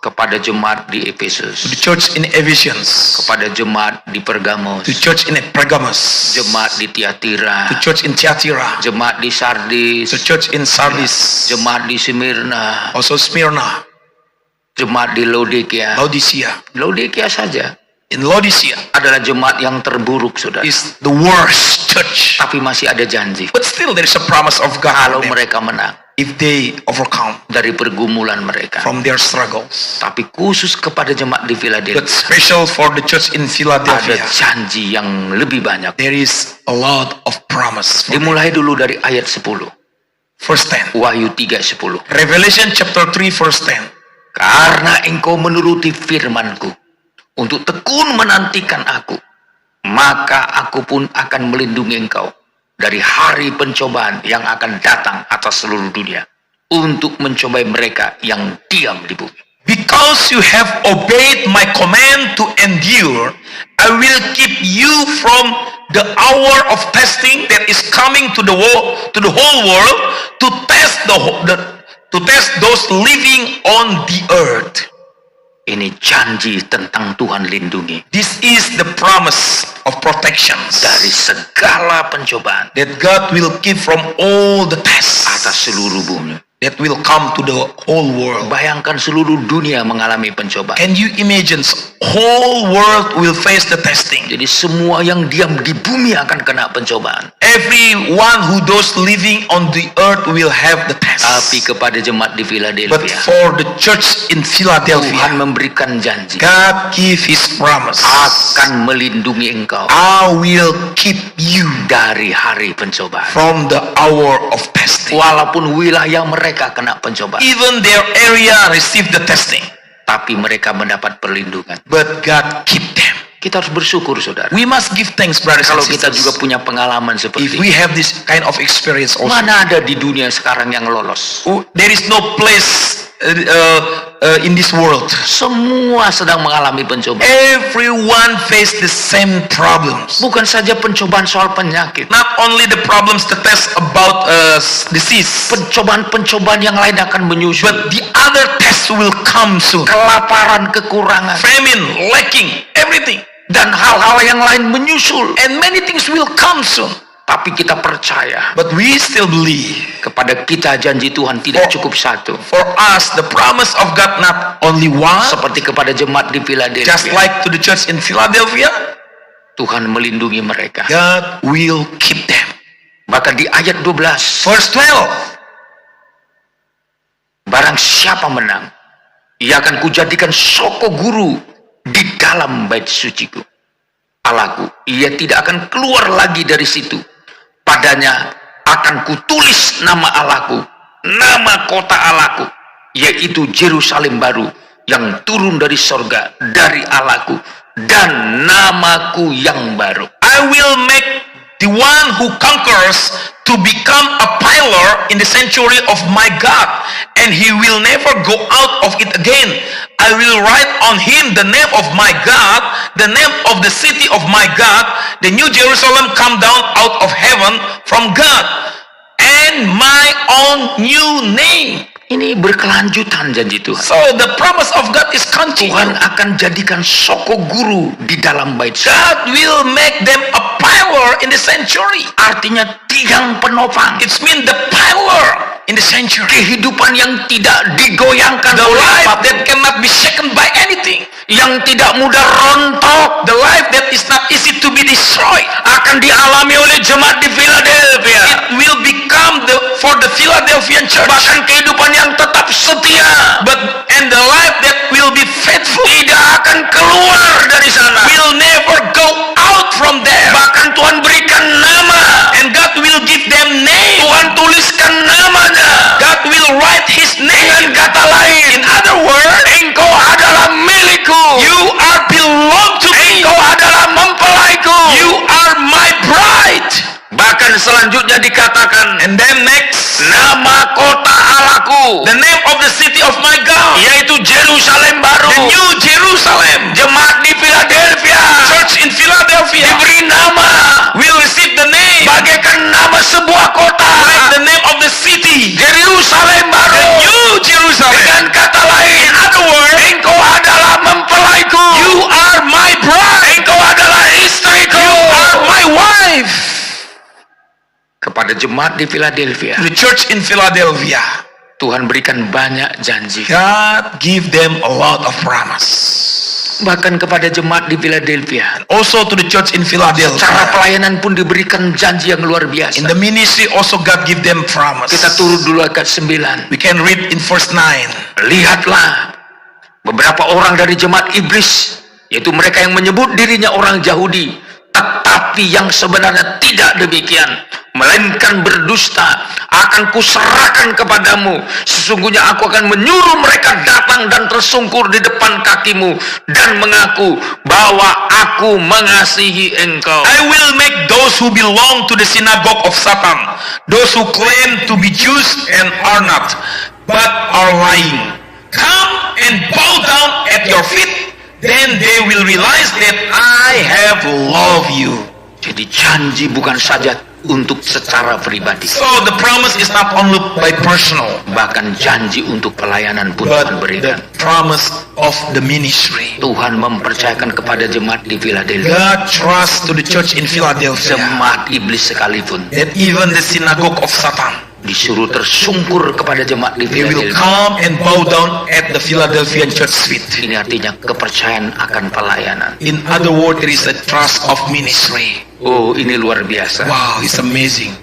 Kepada jemaat di To the Efesus, church in Ephesians, kepada jemaat di Pergamos, to church in Pergamos, jemaat di Tiatira, to church in Thyatira, jemaat di Sardis, to church in Sardis, jemaat di Smyrna, also Smyrna, jemaat di Laodikia. Laodicea. Laodikia saja In Laodicea adalah jemaat yang terburuk, saudara. is the worst church. Tapi masih ada janji. But still there is a promise of God Kalau on them mereka menang if they overcome dari pergumulan mereka. from their struggles. Tapi khusus kepada jemaat di But Philadelphia, special for the church in ada Philadelphia, janji yang lebih banyak. there is a lot of promise. For them. Dimulai dulu dari ayat 10. Verse 10. Wahyu 3:10. Revelation chapter 3 verse 10. Karena engkau menuruti firmanku untuk tekun menantikan aku, maka aku pun akan melindungi engkau dari hari pencobaan yang akan datang atas seluruh dunia untuk mencobai mereka yang diam di bumi. Because you have obeyed my command to endure, I will keep you from the hour of testing that is coming to the whole world to test those living on the earth. Ini janji tentang Tuhan lindungi This is the promise of protections dari segala pencobaan that God will keep from all the tests atas seluruh bumi. that will come to the whole world. Bayangkan seluruh dunia mengalami pencobaan. Can you imagine whole world will face the testing? Jadi semua yang diam di bumi akan kena pencobaan. Everyone who those living on the earth will have the test. Tapi kepada jemaat di But Philadelphia, for the church in Tuhan Philadelphia, memberikan janji God give his promise. akan melindungi engkau I will keep you dari hari pencobaan. from the hour of testing. Walaupun wilayah mereka kena pencobaan, Even their area receive the testing, tapi mereka mendapat perlindungan. but God keep them. Kita harus bersyukur, saudara. We must give thanks, brothers and Kalau kita juga sisters. punya pengalaman If seperti we ini, have this kind of experience also, mana ada di dunia sekarang yang lolos? there is no place in this world. Semua sedang mengalami pencobaan. Everyone face the same problems. Bukan saja pencobaan soal penyakit, Not only the problems the test about disease, pencobaan-pencobaan yang lain akan menyusul. but the other tests will come soon. Kelaparan, kekurangan, Famine, lacking, everything. dan hal-hal yang lain menyusul. And many things will come soon. Tapi kita percaya But we still believe. kepada kita janji Tuhan tidak cukup satu. For us, the promise of God not only one, Seperti kepada jemaat di just Philadelphia, like to the church in Philadelphia, Tuhan melindungi mereka. God will keep them. Bahkan di ayat 12, Verse 12. barang siapa menang, ia akan kujadikan soko guru di dalam bait suciku. Allahku, ia tidak akan keluar lagi dari situ. Padanya akan kutulis nama Allahku, nama kota Allahku, yaitu Yerusalem baru yang turun dari sorga dari Allahku, dan namaku yang baru. I will make the one who conquers to become a pillar in the sanctuary of my God, and he will never go out of it again. I will write on him the name of my God, the name of the city of my God, the new Jerusalem come down out of heaven from God, and my own new name. Ini berkelanjutan janji Tuhan. So the promise of God is continuing. Tuhan akan jadikan soko guru di dalam bait suci. God will make them a pillar in the sanctuary. Artinya tiang penopang. It's mean the pillar in the sanctuary. Kehidupan yang tidak digoyangkan The oleh life apapun. that cannot be shaken by anything. Yang tidak mudah rontok. The life that is not easy to be destroyed. Akan dialami oleh jemaat di Philadelphia. It will become for the Philadelphian church. Bahkan kehidupan yang tetap setia. And the life that will be faithful. Tidak akan keluar dari sana. Will never go out from there. Bahkan Tuhan berikan nama. And God will give them name. Tuhan tuliskan namanya. God will write his name. Dengan kata lain, In other words, engkau adalah milikku. you are belong to me. Engkau adalah mempelaiku. You are my bride. Bahkan selanjutnya dikatakan, And then next, nama kota Allahku, the name of the city of my God, yaitu Yerusalem baru. the new Jerusalem. Jemaat di Philadelphia Church in Philadelphia diberi nama will receive the name, bagaikan nama sebuah kota. like the name of the city, Yerusalem baru. the new Jerusalem. Dengan kata lain, In other words, engkau adalah mempelaiku. you are my bride. Engkau adalah istriku. You are my wife. Kepada jemaat di Philadelphia, To the church in Philadelphia, Tuhan berikan banyak janji. God give them a lot of promise. Bahkan kepada jemaat di Philadelphia, Also to the church in cara Philadelphia, pelayanan pun diberikan janji yang luar biasa. in the ministry also God give them promise. Kita turun dulu ayat 9. We can read in verse 9. Lihatlah, beberapa orang dari jemaat iblis, yaitu mereka yang menyebut dirinya orang Yahudi, tetapi yang sebenarnya tidak demikian, melainkan berdusta, akan kuserahkan kepadamu. Sesungguhnya aku akan menyuruh mereka datang dan tersungkur di depan kakimu dan mengaku bahwa aku mengasihi engkau. I will make those who belong to the synagogue of Satan, those who claim to be Jews and are not, but are lying, come and bow down at your feet. Then they will realize that I have loved you. Jadi janji bukan saja untuk secara pribadi, So the promise is not only by personal, bahkan janji untuk pelayanan pun Tuhan but berikan. the promise of the ministry. Tuhan mempercayakan kepada jemaat di Philadelphia, God trusts to the church in Philadelphia jemaat iblis sekalipun, that even the synagogue of Satan, disuruh tersungkur kepada jemaat di they will Philadelphia. come and bow down at the Philadelphian church feet. Ini artinya kepercayaan akan pelayanan. In other words, there is a trust of ministry. Oh, ini luar biasa. Wow, it's amazing.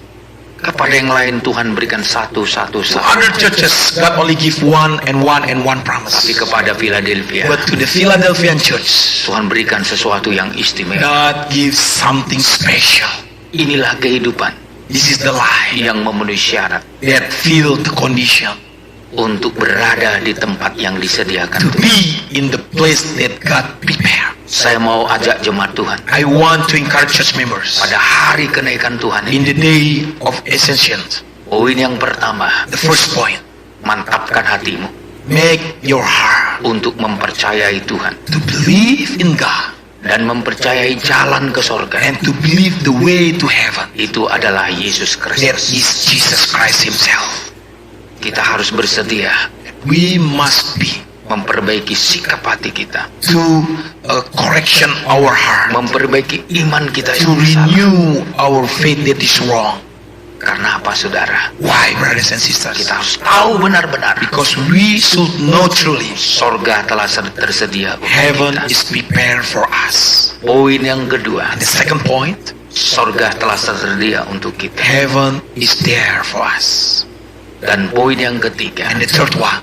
Kepada yang lain Tuhan berikan satu. To other churches, God only give one promise. Tapi kepada Philadelphia, But to the Philadelphian church, Tuhan berikan sesuatu yang istimewa. God gives something special. Inilah kehidupan This is the life yang memenuhi syarat that fill the condition untuk berada di tempat yang disediakan to Tuhan. be in the place that God prepared. Saya mau ajak jemaat Tuhan I want to encourage church members pada hari kenaikan Tuhan in ini. the day of ascension. Poin yang pertama, The first point, mantapkan hatimu make your heart untuk mempercayai Tuhan to believe in God dan mempercayai jalan ke sorga. and to believe the way to heaven. Itu adalah Yesus That Kristus. is Jesus Christ himself. Kita harus bersedia We must be memperbaiki sikap hati kita, to correction our heart, memperbaiki iman kita to yang salah. renew our faith that is wrong. Karena apa, saudara? Why, brothers and sisters? Kita harus tahu benar-benar Because we should know truly sorga telah tersedia untuk heaven kita. is prepared for us. Poin yang kedua, And the second point, sorga telah tersedia untuk kita. heaven is there for us. Dan poin yang ketiga, And the third one,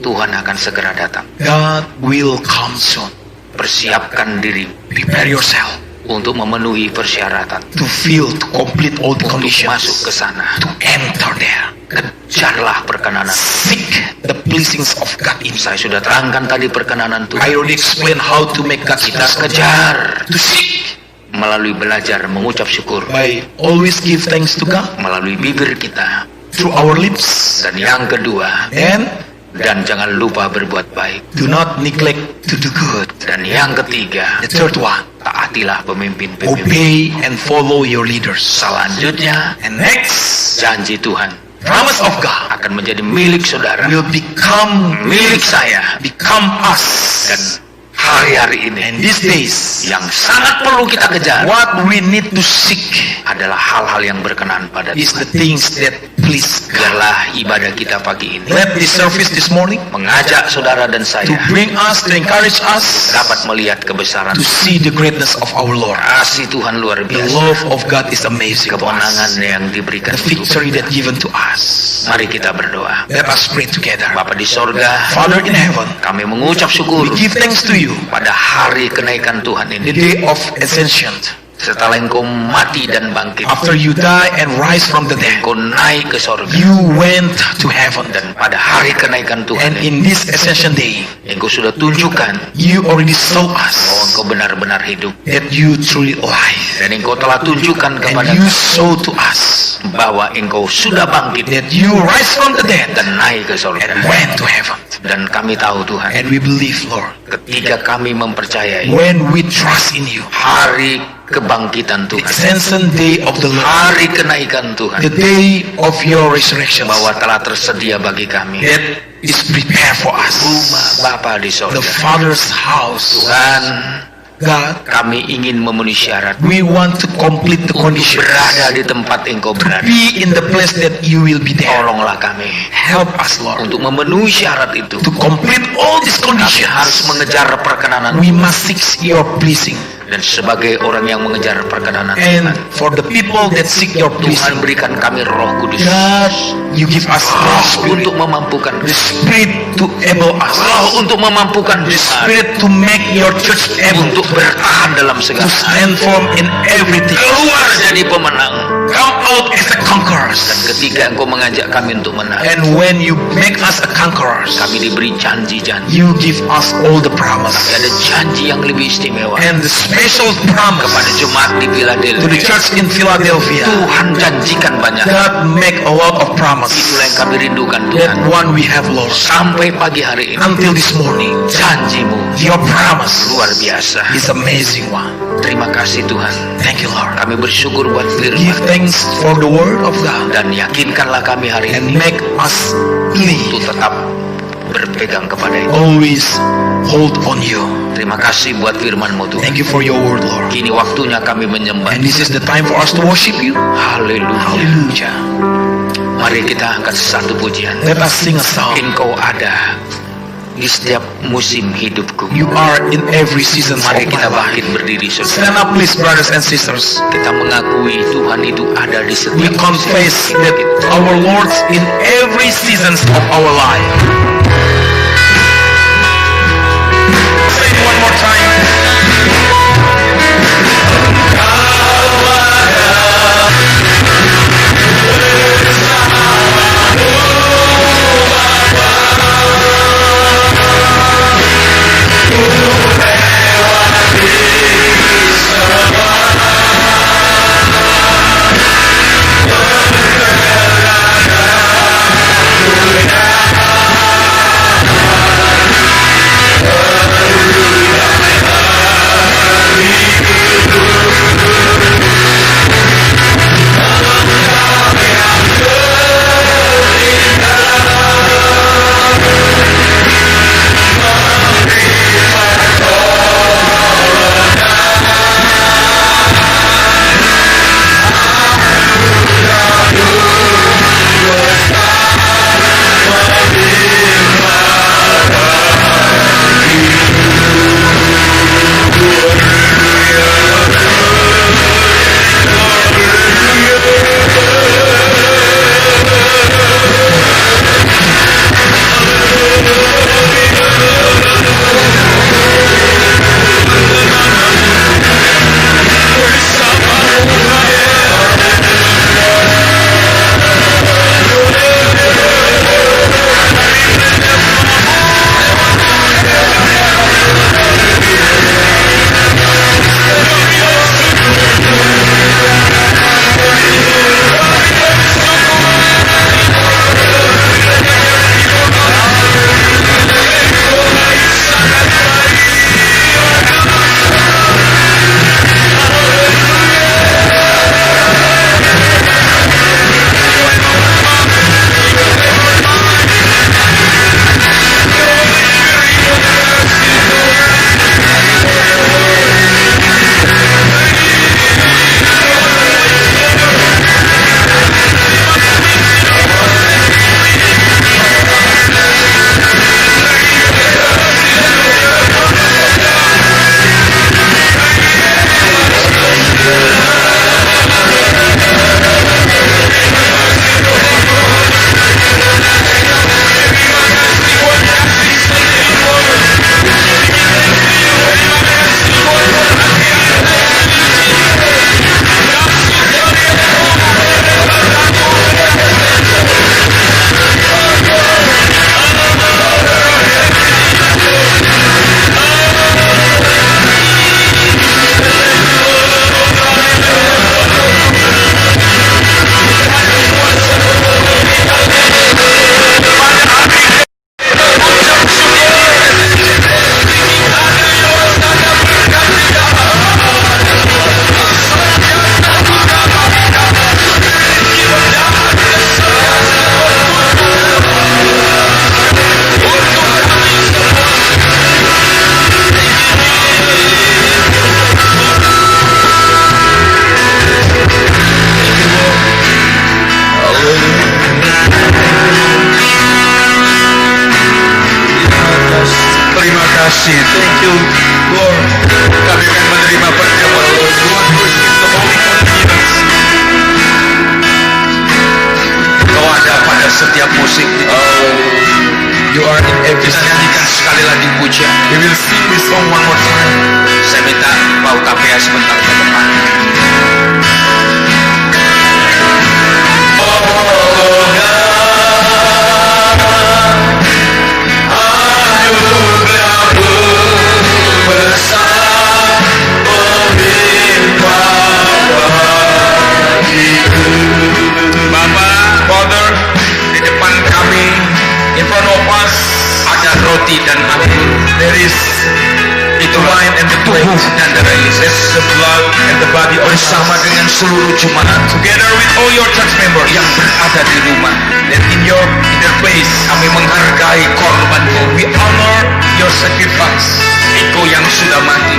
Tuhan akan segera datang. God will come soon. Persiapkan diri Prepare yourself untuk memenuhi persyaratan to fill, to complete all the untuk masuk ke conditions, sana. to enter there. Kejarlah perkenanan. Seek the place blessings of God in you. Saya sudah terangkan tadi perkenanan Tuhan. I already explained how to make God's Kita blessings. kejar To seek melalui belajar mengucap syukur, by always give thanks to God melalui bibir kita. through our lips. Dan yang kedua, And dan jangan lupa berbuat baik. do not neglect to do good. Dan yang ketiga, The third one, taatilah pemimpin-pemimpin. obey and follow your leaders. Selanjutnya, And next, janji Tuhan promise of God akan menjadi milik saudara, will become milik saya. become us. Dan hari-hari ini And these days, yang sangat perlu kita kejar what we need to seek adalah hal-hal yang berkenan pada is Tuhan. the things that please God. Biarlah ibadah kita pagi ini Let this service this morning mengajak saudara dan to saya bring us, to encourage us dapat melihat kebesaran to see the greatness of our Lord. kasih Tuhan luar The biasa, love of God is amazing to kemenangan us. yang diberikan The untuk victory kita. that given to us. Mari kita berdoa. Let us pray together. Bapa di sorga, Father in heaven, kami mengucap syukur we give thanks to you pada hari kenaikan Tuhan the ini. day of ascension. Setelah engkau mati dan bangkit, After you die and rise from the dead, engkau naik ke sorga. you went to heaven. Dan pada hari kenaikan Tuhan And ini, in this ascension day, engkau sudah tunjukkan you already show bahwa us engkau benar-benar hidup. that you truly alive. Dan engkau telah tunjukkan kepada And you kami show to us bahwa engkau sudah bangkit that you rise from the dead dan naik ke sorga. and went to heaven. Dan kami tahu Tuhan, And we believe, Lord, ketika kami mempercayai when we trust in you, hari kebangkitan the Tuhan, ascension day of the Lord, hari kenaikan Tuhan, the day of your resurrection, bahwa telah tersedia bagi kami that is prepared for rumah us, Bapa di the sorga. Father's house. Tuhan, God, kami ingin memenuhi syarat we want to complete the untuk conditions, berada di tempat engkau berada. be in the place that you will be there. Tolonglah kami Help us, Lord, untuk memenuhi syarat itu. to complete all these Kami harus conditions. mengejar perkenanan We must seek your pleasing. dan sebagai orang yang mengejar perkenanan And Tuhan, for the people that seek your Tuhan pleasing, berikan kami Roh Kudus, God, you give us the Roh Spirit, untuk memampukan, the Spirit to enable us, Roh untuk memampukan the Tuhan Spirit to make your church able untuk bertahan dalam to segala hal. stand firm in everything. Keluar jadi pemenang. Come out as a conquerors. Dan ketika engkau mengajak kami untuk menang, And when you make us a conquerors, kami diberi janji-janji. you give us all the promise. Ada janji yang lebih istimewa And the special promise kepada jemaat di to the Philadelphia. church in Philadelphia, Tuhan janjikan banyak. God make a lot of promise. Itulah yang kami rindukan That Tuhan. one we have lost. Sampai pagi hari ini, Until this morning, janjimu your promise luar biasa. is amazing one. Terima kasih Tuhan. Thank you, Lord. Kami bersyukur buat Give firman thanks for the word of God dan yakinkanlah kami hari and ini make us believe, untuk tetap berpegang kepada itu. always hold on you. Terima kasih buat firman-Mu Tuhan. Thank you for your word, Lord. Kini waktunya kami menyembah. And this is the time for us to worship you. Haleluya. Hallelujah. Mari kita angkat satu pujian. Let us sing a song. Engkau ada di setiap musim hidupku. You are in every season of Mari my kita life. bangkit berdiri saudara. Stand up, please, brothers and sisters. Kita mengakui Tuhan itu ada di We setiap musim confess hidup that kita. our Lord's in every seasons of our life. Say it one more time. kasih Tuhan. Thank you, Lord. Kami akan menerima perjamuan Tuhan. The Holy Communion. Kau ada pada setiap musik. You are in every Kita nyanyikan sekali lagi pujian. We will sing this song one more time. Saya minta Pak Utapia sebentar ke depan. Bapak, Father, di depan kami, in front of us, Ada roti dan anggur. there is the wine and the plate, Dan darah Yesus. there's the blood and the body of Bersama Jesus. dengan seluruh jemaat Together with all your church members, yang berada di rumah, that in their place, kami menghargai korbanmu. we honor your sacrifice. Engkau yang sudah mati,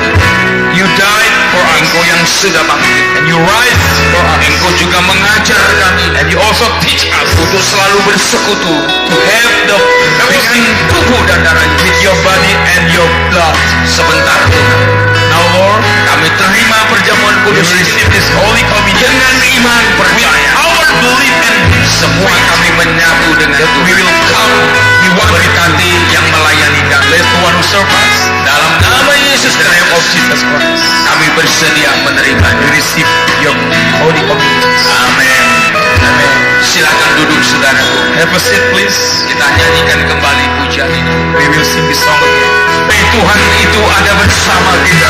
You died for us, Engkau yang sudah bangkit, and you rise for us, Engkau juga mengajar kami and you also teach us untuk selalu bersekutu to have the fellowship dengan tubuh dan darah Yesus. with your body and your blood. Sebentar Tuhan, Now, Lord, kami terima perjamuan we kudus receive this holy communion dengan iman with percaya. our belief and Semua kami menyatu dengan that we Tuhan. will come. We want to Berkati yang melayani kami. bless the one who serves us. Dalam nama Yesus In the name of Kristus, Jesus Christ, kami bersedia menerima. we receive your holy communion. Amin. Amen. Silakan duduk saudaraku. Have a seat, please. Kita nyanyikan kembali pujian ini. We will sing this song again. Tuhan itu ada bersama kita.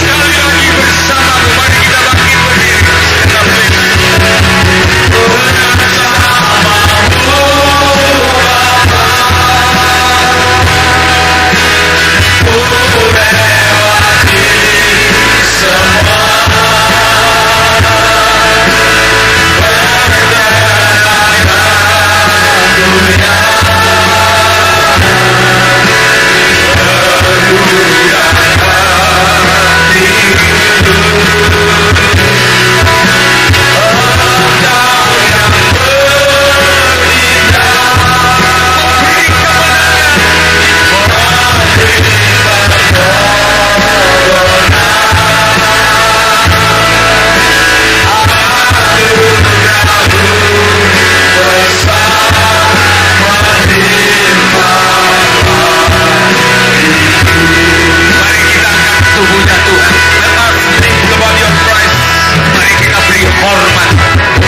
Sekali lagi bersama, mari kita bangkit berdiri. Mari kita angkat tubuhnya Tuhan. Let us sing the body of Christ. Mari kita beri hormat.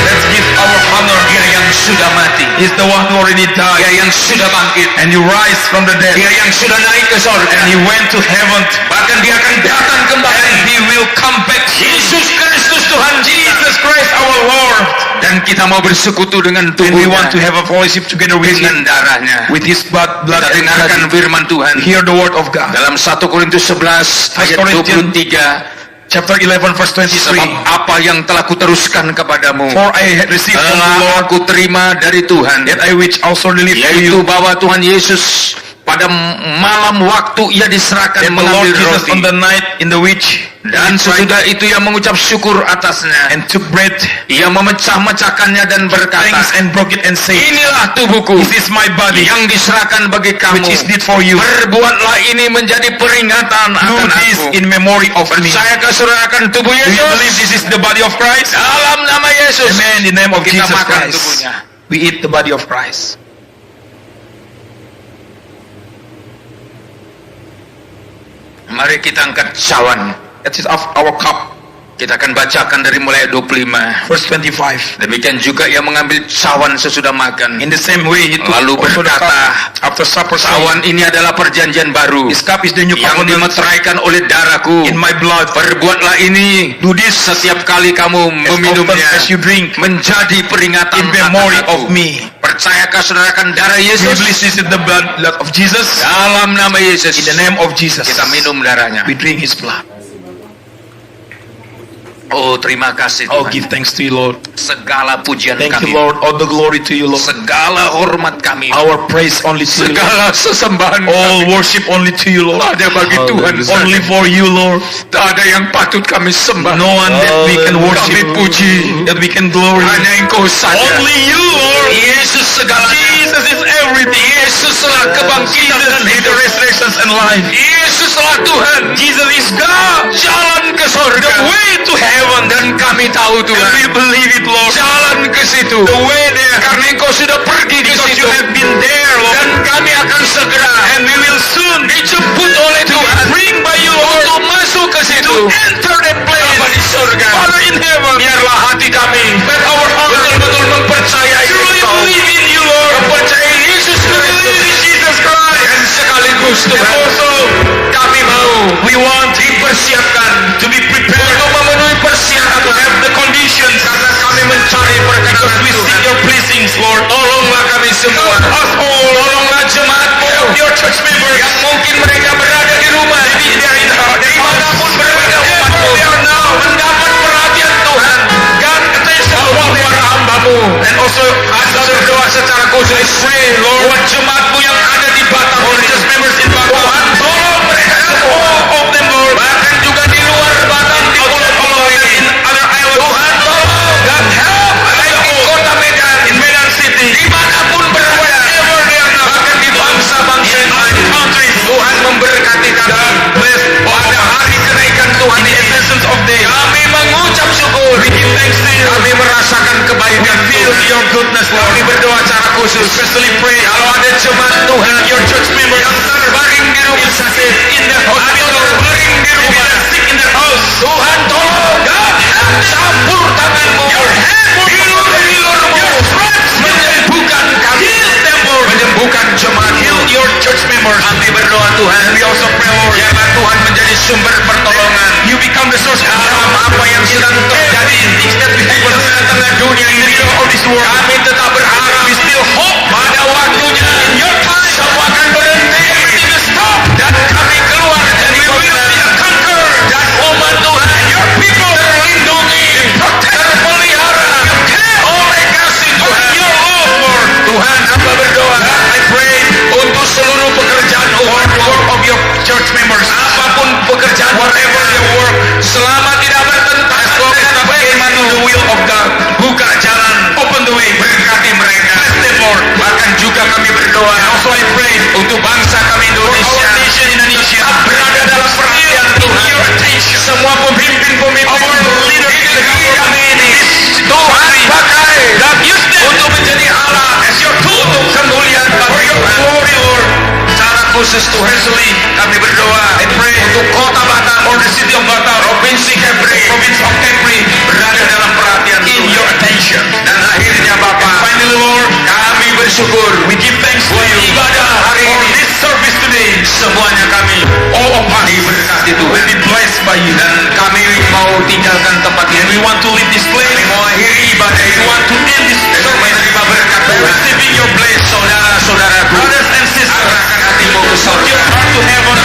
Let's give our honor. Dia yang sudah mati, He's the one who already Dia died, yang sudah bangkit, and you rise from the dead, Dia yang sudah naik ke sorga, and he went to heaven, bahkan Dia akan datang and kembali. he will come back. Yesus Kristus Tuhan Jesus Christ our Lord, dan kita mau bersekutu dengan and we want to tubuhnya, have a fellowship together with him, dengan darahnya. with his blood Kita and dengarkan blood. firman Tuhan Hear the word of God. dalam 1 Korintus 11 ayat 23. Chapter 11 verse 23. Sebab apa yang telah kuteruskan kepadamu For I had received from the telah Lord aku terima dari Tuhan, that I which also delivered to yaitu you, bahwa Tuhan Yesus pada malam waktu Ia diserahkan that the Lord mengambil Jesus roti, on the night in the which dan sesudah itu Ia mengucap syukur atasnya, and took bread, Ia memecah-mecahkannya dan berkata, thanks and broke it and said, inilah tubuhku This is my body, yang diserahkan bagi kamu. which is need for you. Perbuatlah ini menjadi peringatan Do akan this aku. in memory of me. Percayakah saudara akan tubuh Do you believe Yesus? this is the body of Christ? Dalam nama Yesus. Amen. In the name of Kita Jesus makan Christ, tubuhnya. we eat the body of Christ. Mari kita angkat cawan. That is of our cup. Kita akan bacakan dari mulai 25. verse 25. Demikian juga ia mengambil cawan sesudah makan. In the same way, he took Lalu also the berkata, cup after supper, saying, Cawan ini adalah perjanjian baru This cup is the new yang covenant dimeteraikan oleh darahku. in my blood. Perbuatlah ini Do this setiap kali kamu as often meminumnya as you drink, menjadi peringatan in memory akan aku. of me. Percayakah saudara akan darah Do you Yesus? believe this is the blood of Jesus? Dalam nama Yesus In the name of Jesus, kita minum darahnya. we drink his blood. Oh, terima kasih Oh, Tuhan. give thanks to you, Lord. Segala pujian Thank kami, you, Lord. All the glory to you, Lord. segala hormat kami, Our praise only to you, Lord. segala sesembahan All kami worship only to you, Lord. ada bagi Tuhan Only saja. for you, Lord. Tak ada yang patut kami sembah. No one that we can worship, Kami puji. that we can glory. Hanya Engkau saja. Only you, Lord. Yesus segalanya. Jesus is everything. Yesuslah kebangkitan Jesus dan is the hidup. resurrection and life. Yesuslah Tuhan. Jesus is God. Jalan ke surga. The way to heaven. Dan kami tahu And Tuhan, we believe it, Lord. jalan ke situ. The way there. Karena Engkau sudah pergi ke Because situ. you have been there, Lord. Dan kami akan segera And we will soon dijemput oleh Tuhan bring by you, untuk Lord, masuk ke situ. to enter that Bapa place. di surga. Father in heaven, Biarlah hati kami let our heart betul-betul mempercayai truly Engkau, believe in you, Lord. mempercayai Yesus Believe Kristus, in Jesus Christ. dan sekaligus And Tuhan, also, kami mau we want dipersiapkan to be prepared untuk memenuhi to persyaratan have the conditions karena kami mencari because perkenan we seek Tuhan. your blessings, Lord. Tolonglah kami semua, Help us all. tolonglah jemaatmu Your church members, yang mungkin mereka berada di rumah, maybe they are in the dimanapun berada umatmu, they are now. mendapat perhatian Tuhan. God, attention to Tolong what para hambamu, and also Asa berdoa secara khusus pray, Lord, buat jemaatmu yang ada di Batam for ini. church members in Tuhan, Batam. tolong mereka semua, All of them, Lord. bahkan juga di luar Batam, di pulau-pulau ini. In other islands. Tuhan, tolong. God, help. Baik di kota Medan, In Medan City. dimanapun berada, Wherever they are now. bahkan di bangsa-bangsa yang lain. Countries. Tuhan memberkati kami. Bless Pada hari kenaikan Tuhan in the ini, essence of day. kami mengucap syukur. We give thanks to you. Kami merasakan kebaikan Feel Tuhan. your goodness, Lord. Kami berdoa secara khusus. Especially pray. Kalau ada jemaat Tuhan, Your church members yang terbaring di rumah sakit, in their atau hospital. terbaring di Maybe rumah, they are sick in their house. Tuhan tolong. Campur tanganmu. Hilur-hilurmu. Menyembuhkan kami. Menyembuhkan jemaat. Heal your church members. Kami berdoa Tuhan. And we also pray, Lord, Biarlah Tuhan menjadi sumber pertolongan you become the source of dalam apa yang sedang terjadi di tengah-tengah dunia in the ini. middle of this world. Kami tetap berharap, We still hope pada waktunya in your time. semua akan berhenti. Everything will stop. Dan kami keluar dari We will be pemenang. conquered. Dan umat Tuhan, Your people terlindungi, terpelihara oleh kasih Tuhan. your love, Lord. Tuhan, hamba berdoa, I pray untuk seluruh pekerjaan for umat work of your church members. apapun pekerjaan Whatever their work, selama tidak bertentangan dengan bagaimana the will of God. buka jalan, Open the way. berkati mereka. Bless them, Lord. Bahkan juga kami berdoa And also I pray untuk bangsa kami for Indonesia our nation Indonesia. tetap berada dalam perhatian In Tuhan. your attention. Semua pemimpin-pemimpin Our leaders di in the negeri government. kami ini, This Tuhan country. pakai God, use them untuk menjadi alat as your tool untuk kemuliaan for bagi your Tuhan. glory, Lord. Secara khusus Tuhan, Especially kami berdoa I pray untuk kota Batam, for the city of Batam, provinsi Kepri, province of Kepri, berada dalam perhatian in Tuhan. your attention. Dan akhirnya Bapak, Finally, Lord, kami bersyukur we give thanks to buat you ibadah hari for ini. this service today. Semuanya kami All of us diberkati will Tuhan. be blessed by you. Dan kami mau tinggalkan tempat And we ini. want to leave this place. Kami mau akhiri ibadah We ini want to end this dengan service menerima berkat by Tuhan. receiving your blessing. Saudara-saudaraku, Brothers and sisters, arahkan hatimu ke put surga. your heart to heaven.